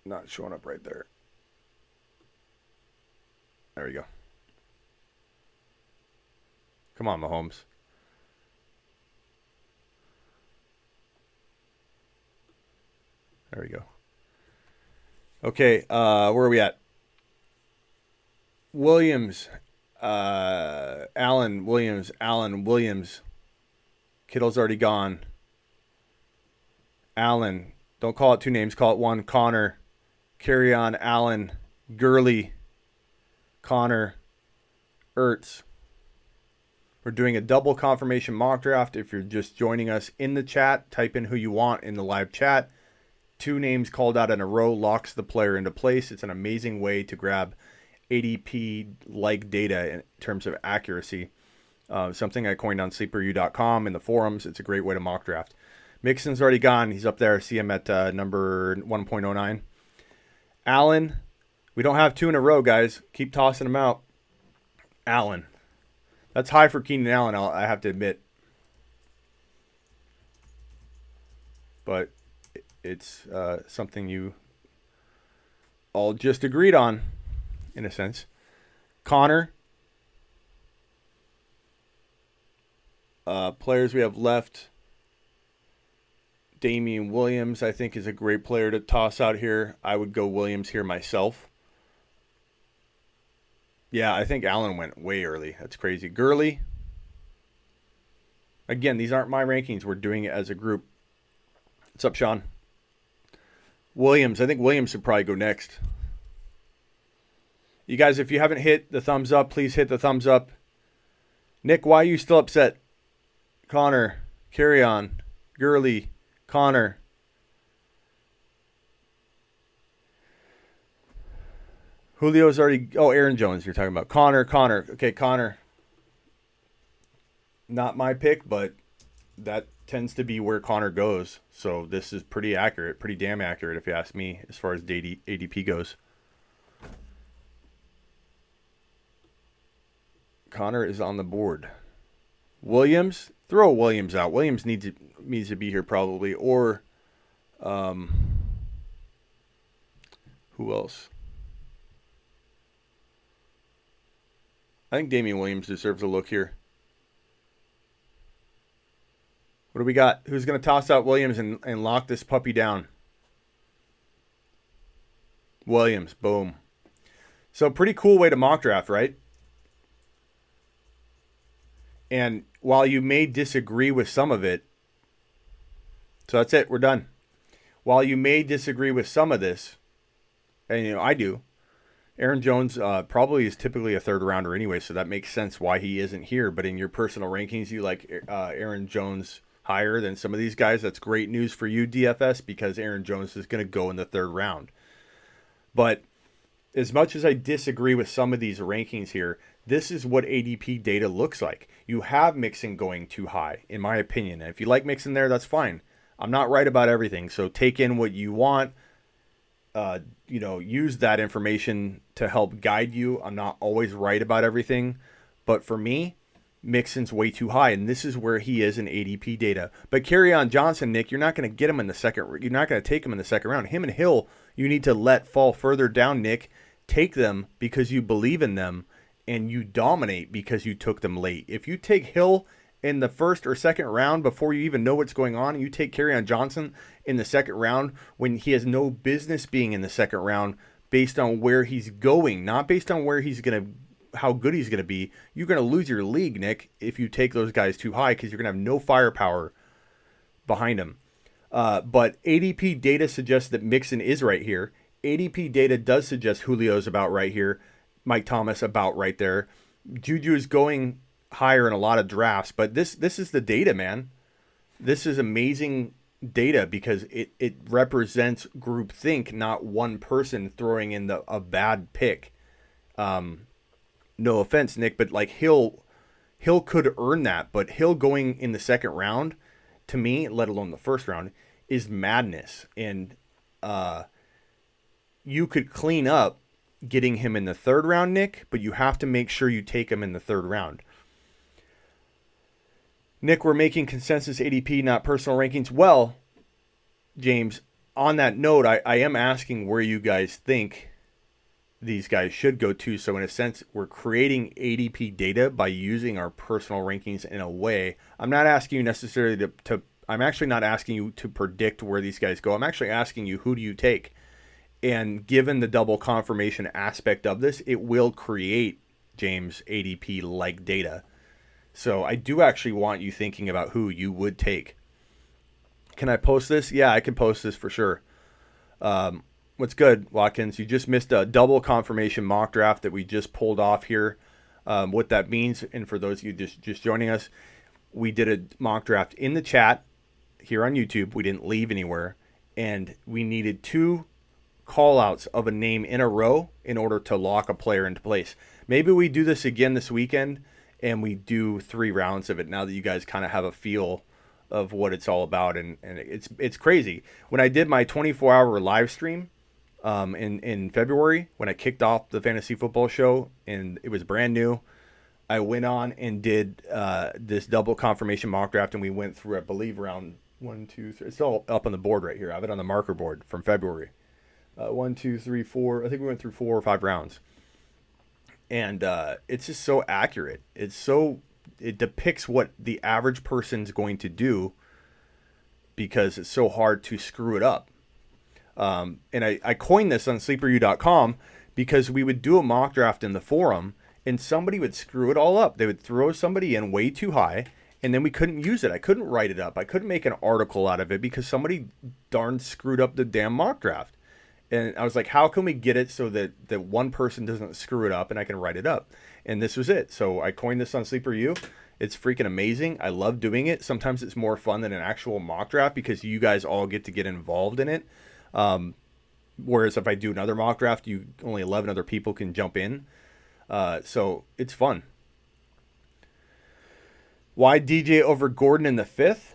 not showing up right there? There we go. Come on, Mahomes. There we go. Okay, where are we at? Williams. Allen Williams. Kittle's already gone. Allen. Don't call it 2 names. Call it 1. Connor. Carry on. Allen. Gurley. Connor. Ertz. We're doing a double confirmation mock draft. If you're just joining us in the chat, type in who you want in the live chat. 2 names called out in a row locks the player into place. It's an amazing way to grab ADP-like data in terms of accuracy. Something I coined on sleeperu.com in the forums. It's a great way to mock draft. Mixon's already gone. He's up there. I see him at number 1.09. Allen, we don't have 2 in a row, guys. Keep tossing them out. Allen. That's high for Keenan Allen, I have to admit. But it's something you all just agreed on, in a sense. Connor. Players we have left. Damian Williams, I think, is a great player to toss out here. I would go Williams here myself. Yeah, I think Allen went way early. That's crazy. Gurley. Again, these aren't my rankings. We're doing it as a group. What's up, Sean? Williams. I think Williams should probably go next. You guys, if you haven't hit the thumbs up, please hit the thumbs up. Nick, why are you still upset? Connor, carry on. Gurley, Connor. Julio's already... Oh, Aaron Jones you're talking about. Connor. Okay, Connor. Not my pick, but that tends to be where Connor goes. So this is pretty accurate. Pretty damn accurate, if you ask me, as far as ADP goes. Connor is on the board. Williams, throw Williams out. Williams needs to be here probably. Or who else? I think Damian Williams deserves a look here. What do we got? Who's going to toss out Williams and lock this puppy down? Williams, boom. So pretty cool way to mock draft, right? And while you may disagree with some of it, so that's it, we're done. While you may disagree with some of this, and I do, Aaron Jones probably is typically a third rounder anyway, so that makes sense why he isn't here. But in your personal rankings, you like Aaron Jones higher than some of these guys. That's great news for you, DFS, because Aaron Jones is going to go in the third round. But as much as I disagree with some of these rankings here, this is what ADP data looks like. You have Mixon going too high, in my opinion. And if you like Mixon there, that's fine. I'm not right about everything, so take in what you want. Use that information to help guide you. I'm not always right about everything, but for me, Mixon's way too high, and this is where he is in ADP data. But Kerryon Johnson, Nick, you're not going to get him in the second. You're not going to take him in the second round. Him and Hill, you need to let fall further down, Nick. Take them because you believe in them, and you dominate because you took them late. If you take Hill in the first or second round before you even know what's going on, and you take Kerryon Johnson in the second round when he has no business being in the second round based on where he's going, not based on where he's going to, how good he's going to be, you're going to lose your league, Nick, if you take those guys too high because you're going to have no firepower behind him. But ADP data suggests that Mixon is right here. ADP data does suggest Julio's about right here. Mike Thomas about right there. Juju is going higher in a lot of drafts, but this is the data, man. This is amazing data because it represents groupthink, not one person throwing in a bad pick. No offense, Nick, but like Hill could earn that, but Hill going in the second round, to me, let alone the first round, is madness. And you could clean up getting him in the third round, Nick, but you have to make sure you take him in the third round. Nick, we're making consensus ADP, not personal rankings. Well, James, on that note, I am asking where you guys think these guys should go to. So in a sense, we're creating ADP data by using our personal rankings in a way. I'm not asking you necessarily to I'm actually not asking you to predict where these guys go. I'm actually asking you, who do you take? And given the double confirmation aspect of this, it will create, James, ADP-like data. So I do actually want you thinking about who you would take. Can I post this? Yeah, I can post this for sure. What's good, Watkins? You just missed a double confirmation mock draft that we just pulled off here. What that means, and for those of you just joining us, we did a mock draft in the chat here on YouTube. We didn't leave anywhere, and we needed 2 call-outs of a name in a row in order to lock a player into place. Maybe we do this again this weekend, and we do 3 rounds of it now that you guys kind of have a feel of what it's all about. And it's crazy. When I did my 24-hour live stream in February, when I kicked off the Fantasy Football Show, and it was brand new, I went on and did this double confirmation mock draft, and we went through, I believe, round 1, 2, 3. It's all up on the board right here. I have it on the marker board from February. 1, 2, 3, 4. I think we went through 4 or 5 rounds, and it's just so accurate. It depicts what the average person's going to do because it's so hard to screw it up. And I coined this on sleeperu.com because we would do a mock draft in the forum and somebody would screw it all up. They would throw somebody in way too high, and then we couldn't use it. I couldn't write it up. I couldn't make an article out of it because somebody darn screwed up the damn mock draft. And I was like, how can we get it so that one person doesn't screw it up and I can write it up? And this was it. So I coined this on Sleeper U. It's freaking amazing. I love doing it. Sometimes it's more fun than an actual mock draft because you guys all get to get involved in it. Whereas if I do another mock draft, only 11 other people can jump in. So it's fun. Why DJ over Gordon in the 5th?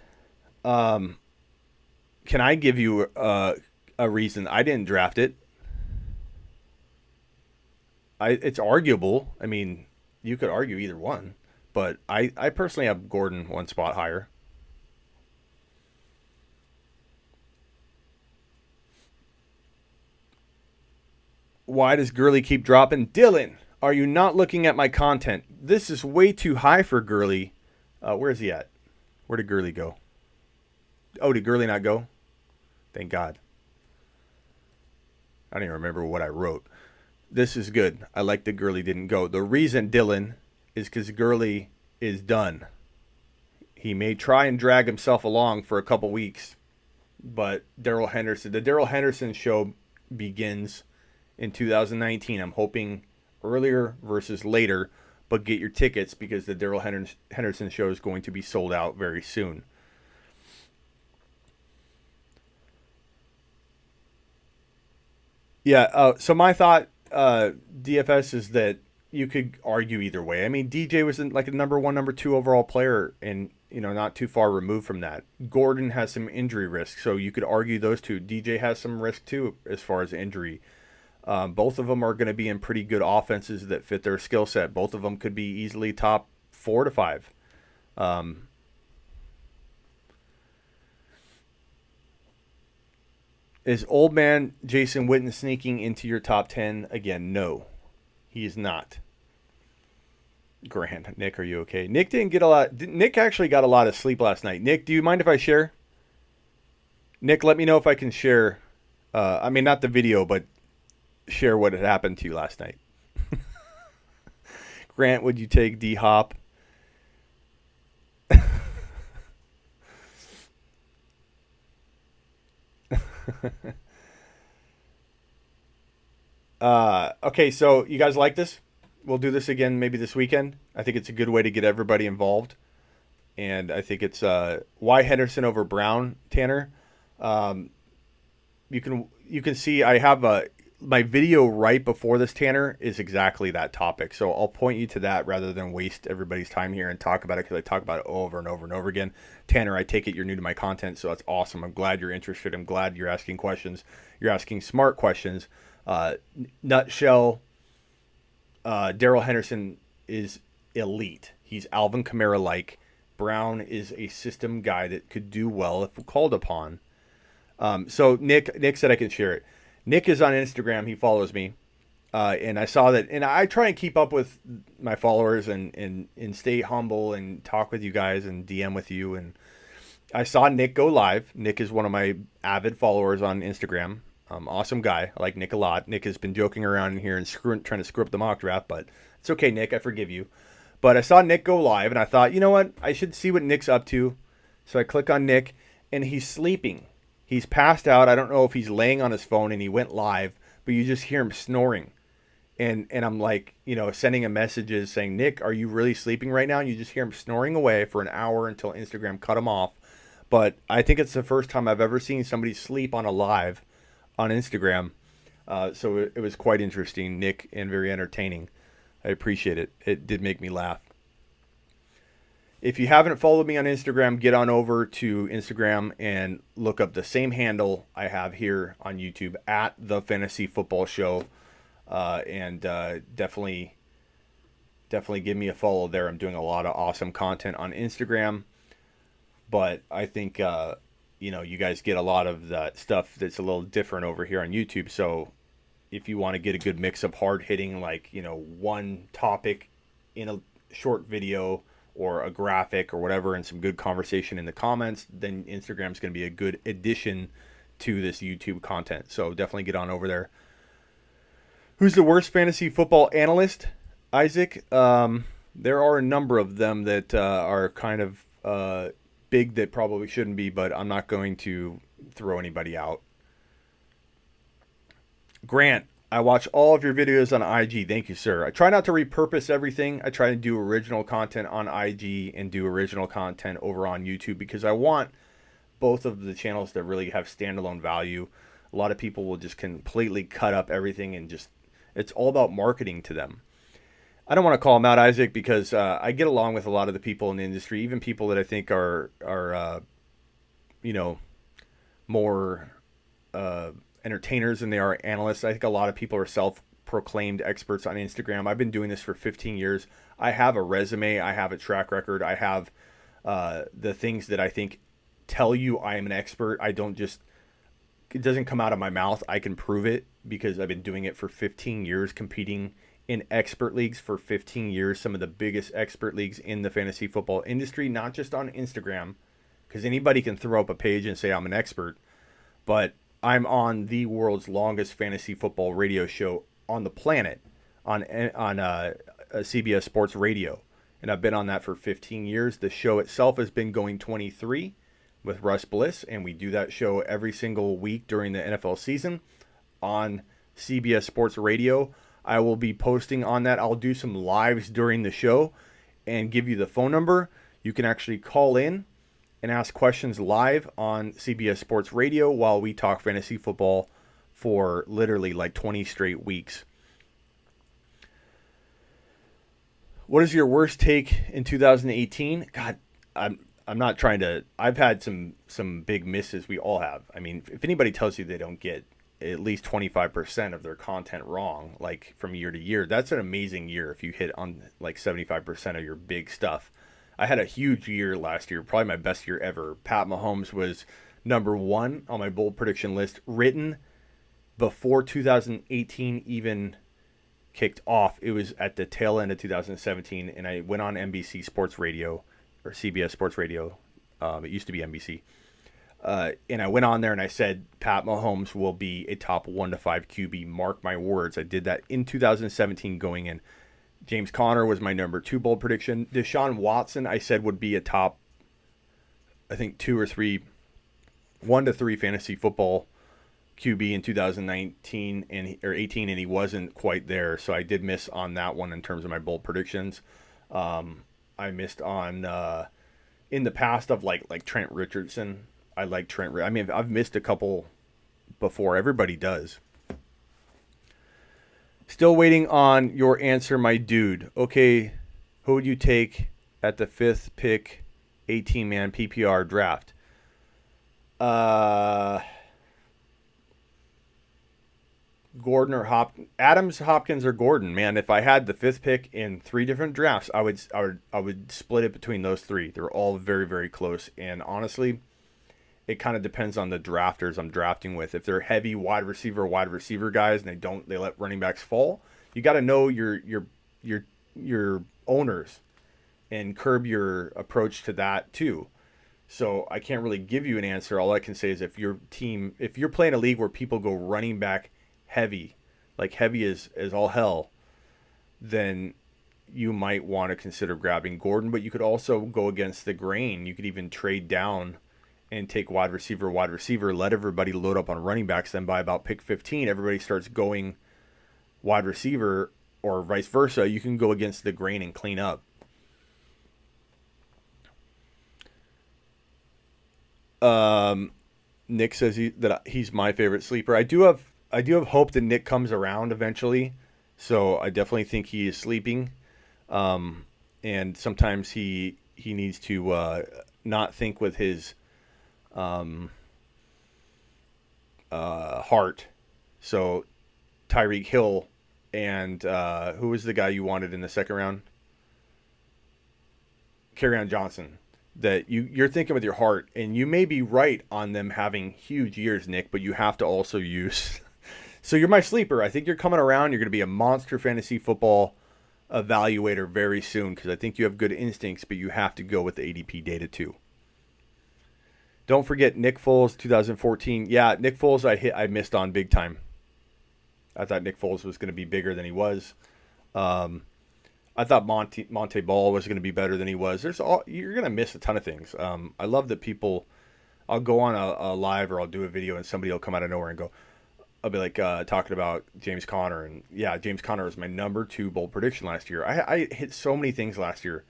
Can I give you a reason? I didn't draft it. It's arguable. I mean, you could argue either one, but I personally have Gordon one spot higher. Why does Gurley keep dropping? Dylan, are you not looking at my content? This is way too high for Gurley. Where is he at? Where did Gurley go? Oh, did Gurley not go? Thank God. I don't even remember what I wrote. This is good. I like that Gurley didn't go. The reason, Dylan, is because Gurley is done. He may try and drag himself along for a couple weeks, but the Darrell Henderson show begins in 2019. I'm hoping earlier versus later, but get your tickets because the Darrell Henderson show is going to be sold out very soon. Yeah, so my thought, DFS, is that you could argue either way. I mean, DJ was like a number 1, number 2 overall player, and not too far removed from that. Gordon has some injury risk, so you could argue those two. DJ has some risk too as far as injury. Both of them are going to be in pretty good offenses that fit their skill set. Both of them could be easily top 4 to 5. Is old man Jason Witten sneaking into your top 10 again? No, he is not. Grant, Nick, are you okay? Nick didn't get a lot. Nick actually got a lot of sleep last night. Nick, do you mind if I share? Nick, let me know if I can share. I mean, not the video, but share what had happened to you last night. Grant, would you take D-Hop? Okay, so you guys like this? We'll do this again maybe this weekend. I think it's a good way to get everybody involved. And I think it's why Henderson over Brown, Tanner. You can see I have my video right before this, Tanner, is exactly that topic. So I'll point you to that rather than waste everybody's time here and talk about it because I talk about it over and over and over again. Tanner, I take it you're new to my content, so that's awesome. I'm glad you're interested. I'm glad you're asking questions. You're asking smart questions. Nutshell, Darrell Henderson is elite. He's Alvin Kamara-like. Brown is a system guy that could do well if called upon. So Nick said I can share it. Nick is on Instagram. He follows me. And I saw that. And I try and keep up with my followers and stay humble and talk with you guys and DM with you. And I saw Nick go live. Nick is one of my avid followers on Instagram. Awesome guy. I like Nick a lot. Nick has been joking around in here and trying to screw up the mock draft. But it's okay, Nick. I forgive you. But I saw Nick go live. And I thought, you know what? I should see what Nick's up to. So I click on Nick. And he's sleeping. He's passed out. I don't know if he's laying on his phone and he went live, but you just hear him snoring. And I'm like, sending him messages saying, Nick, are you really sleeping right now? And you just hear him snoring away for an hour until Instagram cut him off. But I think it's the first time I've ever seen somebody sleep on a live on Instagram. So it was quite interesting, Nick, and very entertaining. I appreciate it. It did make me laugh. If you haven't followed me on Instagram, get on over to Instagram and look up the same handle I have here on YouTube at the Fantasy Football Show, and definitely give me a follow there. I'm doing a lot of awesome content on Instagram, but I think you guys get a lot of that stuff that's a little different over here on YouTube. So if you want to get a good mix of hard hitting, like one topic in a short video or a graphic or whatever, and some good conversation in the comments, then Instagram's going to be a good addition to this YouTube content. So definitely get on over there. Who's the worst fantasy football analyst, Isaac? There are a number of them that are kind of big that probably shouldn't be, but I'm not going to throw anybody out. Grant, I watch all of your videos on IG. Thank you, sir. I try not to repurpose everything. I try to do original content on IG and do original content over on YouTube because I want both of the channels to really have standalone value. A lot of people will just completely cut up everything and just, it's all about marketing to them. I don't want to call them out, Isaac, because I get along with a lot of the people in the industry, even people that I think are more entertainers than they are analysts. I think a lot of people are self-proclaimed experts on Instagram. I've been doing this for 15 years. I have a resume. I have a track record. I have the things that I think tell you I am an expert. I don't just, it doesn't come out of my mouth. I can prove it because I've been doing it for 15 years, competing in expert leagues for 15 years, some of the biggest expert leagues in the fantasy football industry, not just on Instagram, because anybody can throw up a page and say I'm an expert, but I'm on the world's longest fantasy football radio show on the planet, on CBS Sports Radio, and I've been on that for 15 years. The show itself has been going 23 with Russ Bliss, and we do that show every single week during the NFL season on CBS Sports Radio. I will be posting on that. I'll do some lives during the show and give you the phone number. You can actually call in and ask questions live on CBS Sports Radio while we talk fantasy football for literally like 20 straight weeks. What is your worst take in 2018? God, I'm not trying to. I've had some big misses. We all have. I mean, if anybody tells you they don't get at least 25% of their content wrong, like from year to year, that's an amazing year if you hit on like 75% of your big stuff. I had a huge year last year, probably my best year ever. Pat Mahomes was number one on my bold prediction list, written before 2018 even kicked off. It was at the tail end of 2017, and I went on NBC Sports Radio, or CBS Sports Radio. It used to be NBC. And I went on there and I said, Pat Mahomes will be a top 1 to 5 QB. Mark my words. I did that in 2017 going in. James Conner was my number 2 bold prediction. Deshaun Watson, I said, would be a top, I think, 1 to 3 fantasy football QB in 2019 or 18, and he wasn't quite there. So I did miss on that one in terms of my bold predictions. I missed on in the past of like Trent Richardson. I like Trent. I mean, I've missed a couple before. Everybody does. Still waiting on your answer, my dude. Okay, who would you take at the 5th pick, 18-man PPR draft? Gordon or Hopkins? Adams, Hopkins, or Gordon? Man, if I had the 5th pick in 3 different drafts, I would split it between those 3. They're all very, very close, and honestly, it kind of depends on the drafters I'm drafting with. If they're heavy wide receiver guys and they let running backs fall, you got to know your owners and curb your approach to that too. So I can't really give you an answer. All I can say is if you're playing a league where people go running back heavy, like heavy as all hell, then you might want to consider grabbing Gordon, but you could also go against the grain. You could even trade down and take wide receiver, let everybody load up on running backs. Then by about pick 15, everybody starts going wide receiver, or vice versa. You can go against the grain and clean up. Nick says that he's my favorite sleeper. I do have hope that Nick comes around eventually. So I definitely think he is sleeping. And sometimes he he needs to not think with his heart. So Tyreek Hill and who was the guy you wanted in the second round? Kerryon Johnson. That you're thinking with your heart, and you may be right on them having huge years, Nick, but you have to also use. So you're my sleeper. I think you're coming around. You're going to be a monster fantasy football evaluator very soon because I think you have good instincts, but you have to go with the ADP data too. Don't forget Nick Foles, 2014. Yeah, Nick Foles, I missed on big time. I thought Nick Foles was going to be bigger than he was. I thought Monte Ball was going to be better than he was. You're going to miss a ton of things. I love that people. I'll go on a live or I'll do a video and somebody will come out of nowhere and go. I'll be like talking about James Conner, and yeah, James Conner was my number 2 bold prediction last year. I hit so many things last year.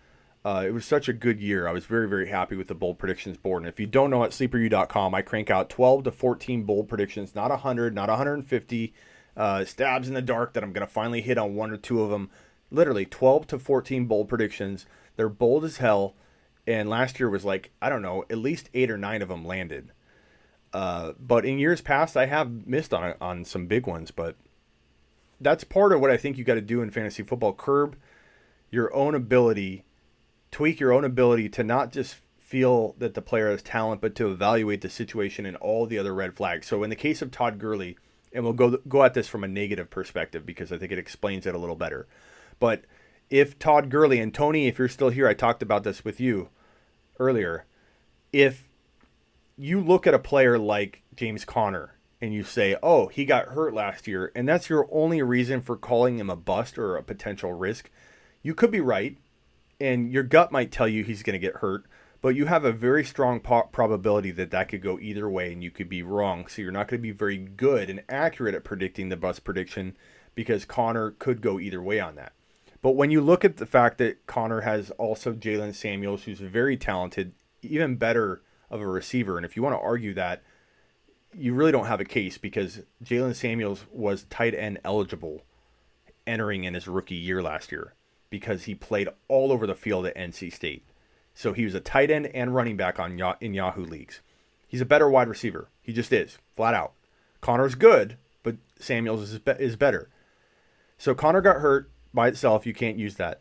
It was such a good year. I was very, very happy with the bold predictions board. And if you don't know, at sleeperu.com, I crank out 12 to 14 bold predictions, not 100, not 150 stabs in the dark that I'm going to finally hit on 1 or 2 of them. Literally 12 to 14 bold predictions. They're bold as hell. And last year was like, I don't know, at least 8 or 9 of them landed. But in years past, I have missed on some big ones. But that's part of what I think you got to do in fantasy football. Curb your own ability, tweak your own ability to not just feel that the player has talent, but to evaluate the situation and all the other red flags. So in the case of Todd Gurley, and we'll go at this from a negative perspective because I think it explains it a little better. But if Todd Gurley, and Tony, if you're still here, I talked about this with you earlier. If you look at a player like James Conner and you say, oh, he got hurt last year, and that's your only reason for calling him a bust or a potential risk, you could be right, and your gut might tell you he's going to get hurt, but you have a very strong probability that could go either way, and you could be wrong. So you're not going to be very good and accurate at predicting the bust prediction because Conner could go either way on that. But when you look at the fact that Conner has also Jalen Samuels, who's very talented, even better of a receiver, and if you want to argue that, you really don't have a case because Jalen Samuels was tight end eligible entering in his rookie year last year because he played all over the field at NC State. So he was a tight end and running back in Yahoo leagues. He's a better wide receiver. He just is, flat out. Conner's good, but Samuels is better. So Conner got hurt. By itself, you can't use that.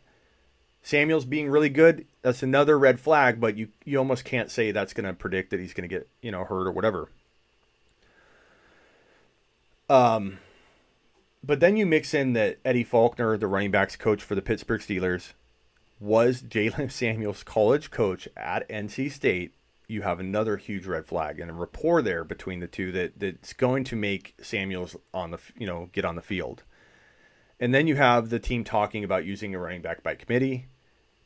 Samuel's being really good, that's another red flag, but you almost can't say that's going to predict that he's going to get, hurt or whatever. But then you mix in that Eddie Faulkner, the running backs coach for the Pittsburgh Steelers, was Jalen Samuels' college coach at NC State. You have another huge red flag and a rapport there between the two that's going to make Samuels get on the field. And then you have the team talking about using a running back by committee,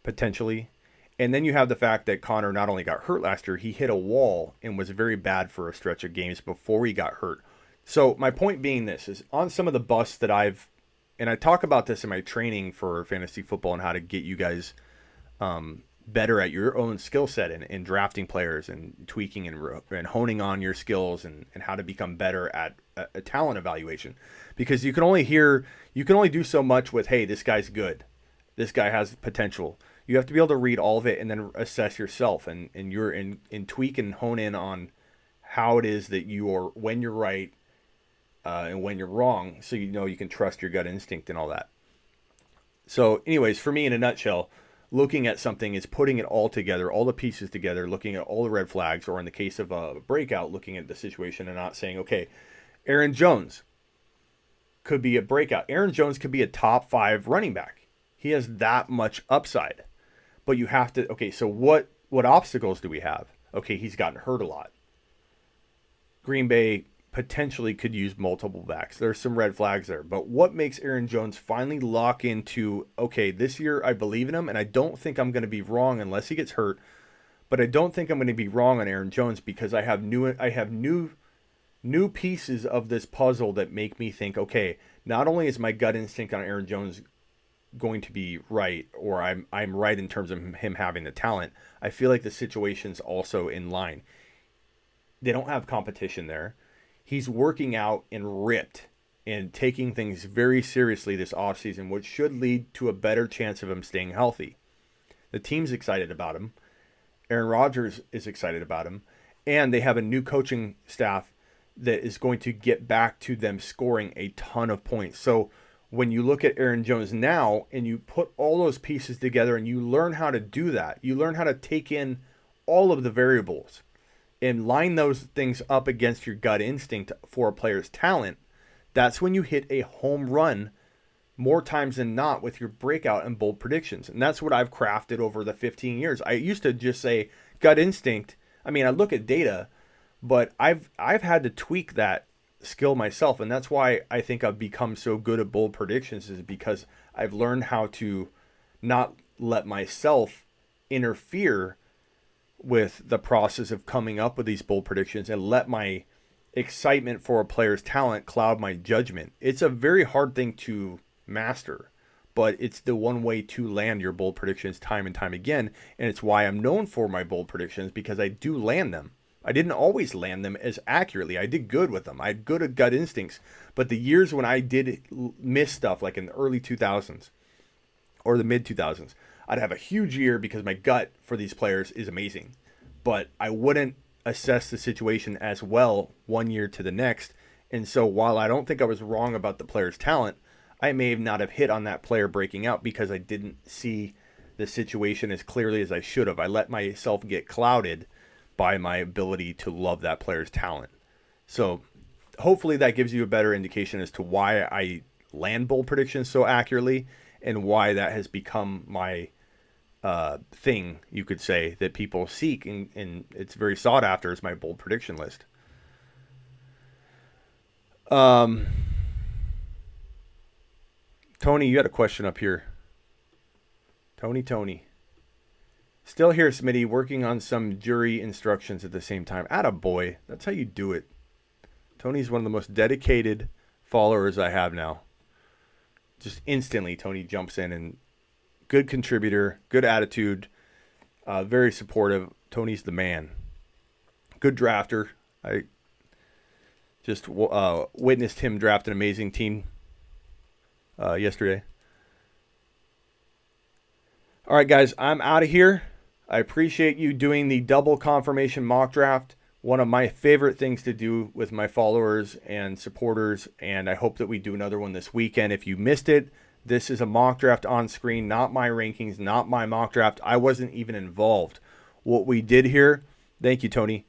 potentially. And then you have the fact that Conner not only got hurt last year, he hit a wall and was very bad for a stretch of games before he got hurt. So my point being this is on some of the busts that and I talk about this in my training for fantasy football and how to get you guys better at your own skill set and drafting players and tweaking and honing on your skills and how to become better at a talent evaluation. Because you can only do so much with, hey, this guy's good. This guy has potential. You have to be able to read all of it and then assess yourself and you're in tweak and hone in on how it is that when you're right and when you're wrong, so you can trust your gut instinct and all that. So anyways, for me in a nutshell, looking at something is putting it all together, all the pieces together, looking at all the red flags, or in the case of a breakout, looking at the situation and not saying, okay, Aaron Jones could be a breakout. Aaron Jones could be a top 5 running back. He has that much upside. But you have to, okay, so what obstacles do we have? Okay, he's gotten hurt a lot. Green Bay potentially could use multiple backs. There's some red flags there. But what makes Aaron Jones finally lock into, okay, this year I believe in him, and I don't think I'm going to be wrong unless he gets hurt. But I don't think I'm going to be wrong on Aaron Jones because I have new pieces of this puzzle that make me think, okay, not only is my gut instinct on Aaron Jones going to be right, or I'm right in terms of him having the talent, I feel like the situation's also in line. They don't have competition there. He's working out and ripped and taking things very seriously this offseason, which should lead to a better chance of him staying healthy. The team's excited about him. Aaron Rodgers is excited about him. And they have a new coaching staff that is going to get back to them scoring a ton of points. So when you look at Aaron Jones now and you put all those pieces together and you learn how to do that, you learn how to take in all of the variables and line those things up against your gut instinct for a player's talent, that's when you hit a home run more times than not with your breakout and bold predictions. And that's what I've crafted over the 15 years. I used to just say gut instinct. I mean, I look at data, but I've had to tweak that skill myself. And that's why I think I've become so good at bold predictions, is because I've learned how to not let myself interfere with the process of coming up with these bold predictions and let my excitement for a player's talent cloud my judgment. It's a very hard thing to master, but it's the one way to land your bold predictions time and time again. And it's why I'm known for my bold predictions, because I do land them. I didn't always land them as accurately. I did good with them. I had good at gut instincts. But the years when I did miss stuff, like in the early 2000s or the mid 2000s, I'd have a huge year because my gut for these players is amazing. But I wouldn't assess the situation as well one year to the next. And so while I don't think I was wrong about the player's talent, I may not have hit on that player breaking out because I didn't see the situation as clearly as I should have. I let myself get clouded by my ability to love that player's talent. So hopefully that gives you a better indication as to why I land bold predictions so accurately and why that has become my thing, you could say, that people seek, and it's very sought after, is my bold prediction list. Tony, you had a question up here. Tony. Still here, Smitty, working on some jury instructions at the same time. Attaboy. That's how you do it. Tony's one of the most dedicated followers I have now. Just instantly, Tony jumps in, and good contributor, good attitude, very supportive. Tony's the man. Good drafter. I just witnessed him draft an amazing team yesterday. All right, guys, I'm out of here. I appreciate you doing the double confirmation mock draft. One of my favorite things to do with my followers and supporters, and I hope that we do another one this weekend. If you missed it, this is a mock draft on screen, not my rankings, not my mock draft. I wasn't even involved. What we did here, thank you, Tony.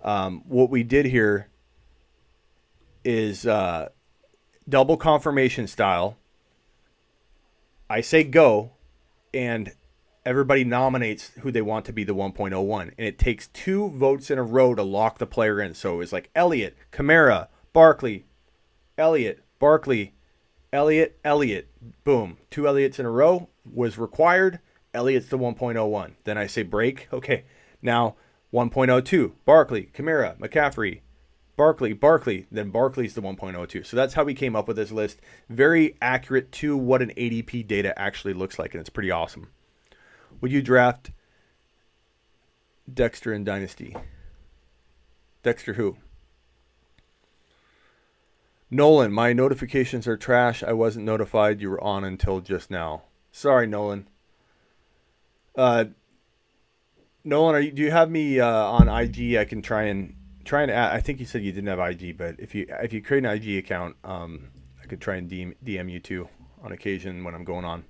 What we did here is double confirmation style. I say go, and everybody nominates who they want to be the 1.01. And it takes 2 votes in a row to lock the player in. So it's like Elliott, Kamara, Barkley, Elliott, Barkley, Elliott, Elliott. Boom. 2 Elliots in a row was required. Elliott's the 1.01. Then I say break. Okay. Now 1.02. Barkley, Kamara, McCaffrey, Barkley. Then Barkley's the 1.02. So that's how we came up with this list. Very accurate to what an ADP data actually looks like. And it's pretty awesome. Would you draft Dexter in Dynasty? Dexter who? Nolan, my notifications are trash. I wasn't notified you were on until just now. Sorry, Nolan. Nolan, do you have me on IG? I can try and add. I think you said you didn't have IG, but if you create an IG account, I could try and DM you too on occasion when I'm going on.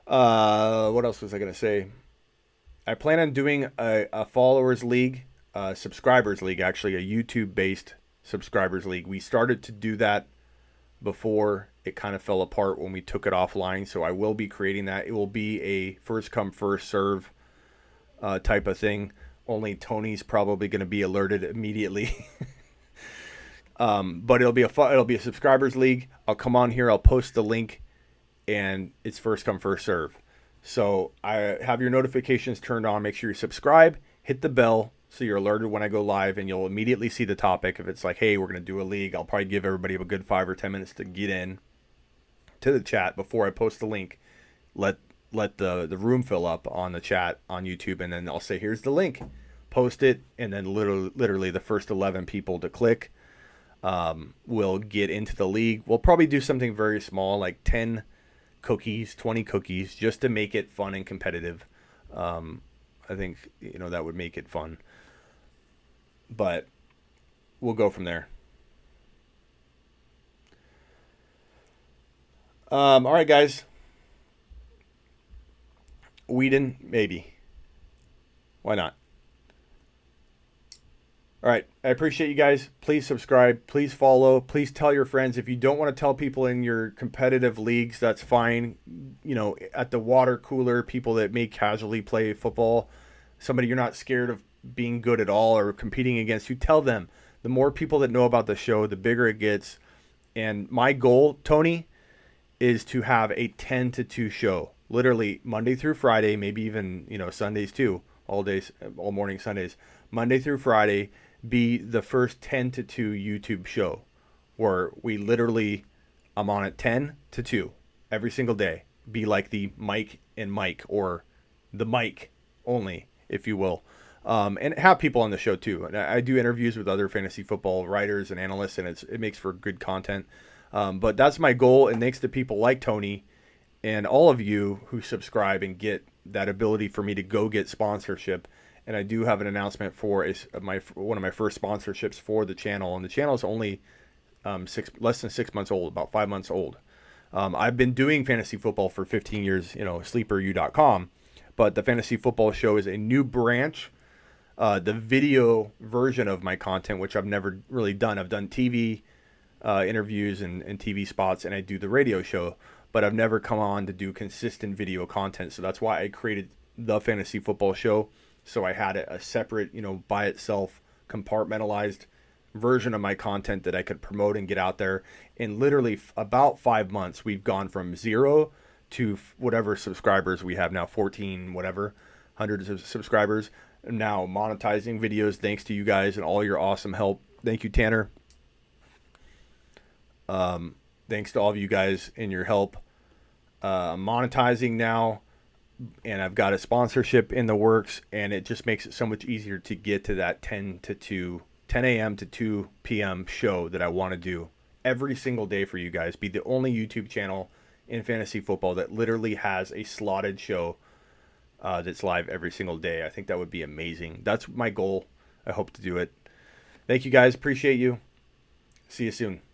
What else was I going to say? I plan on doing a followers league, subscribers league, actually, a YouTube-based subscribers league. We started to do that before it kind of fell apart when we took it offline, so I will be creating that. It will be a first-come, first-serve type of thing. Only Tony's probably going to be alerted immediately. But it'll be a subscribers league. I'll come on here, I'll post the link, and it's first come, first serve. So I have your notifications turned on. Make sure you subscribe, hit the bell so you're alerted when I go live, and you'll immediately see the topic. If it's like, hey, we're going to do a league, I'll probably give everybody a good 5 or 10 minutes to get in to the chat before I post the link. Let the room fill up on the chat on YouTube, and then I'll say, here's the link. Post it, and then literally the first 11 people to click will get into the league. We'll probably do something very small, like 10 cookies, 20 cookies, just to make it fun and competitive. I think, that would make it fun. But we'll go from there. All right, guys. Whedon, maybe. Why not? All right. I appreciate you guys. Please subscribe. Please follow. Please tell your friends. If you don't want to tell people in your competitive leagues, that's fine. At the water cooler, people that may casually play football, somebody you're not scared of being good at all or competing against, you tell them. The more people that know about the show, the bigger it gets. And my goal, Tony, is to have a 10-2 show. Literally Monday through Friday, maybe even, Sundays too. All days, all morning Sundays. Monday through Friday be the first 10-2 YouTube show where we literally, I'm on at 10-2 every single day. Be like the Mike and Mike, or the Mike only, if you will. And have people on the show too. And I do interviews with other fantasy football writers and analysts, and it makes for good content. But that's my goal. And thanks to people like Tony and all of you who subscribe and get that ability for me to go get sponsorship. And I do have an announcement for one of my first sponsorships for the channel. And the channel is only less than 6 months old, about 5 months old. I've been doing fantasy football for 15 years, sleeperu.com. But the Fantasy Football Show is a new branch. The video version of my content, which I've never really done. I've done TV interviews and TV spots, and I do the radio show. But I've never come on to do consistent video content. So that's why I created the Fantasy Football Show. So I had a separate, by itself, compartmentalized version of my content that I could promote and get out there. In literally about 5 months, we've gone from 0 to whatever subscribers we have now, 14, whatever, hundreds of subscribers. Now monetizing videos thanks to you guys and all your awesome help. Thank you, Tanner. Thanks to all of you guys and your help. Monetizing now, and I've got a sponsorship in the works, and it just makes it so much easier to get to that 10 a.m. to 2 p.m. show that I want to do every single day for you guys. Be the only YouTube channel in fantasy football that literally has a slotted show that's live every single day. I think that would be amazing. That's my goal. I hope to do it. Thank you guys. Appreciate you. See you soon.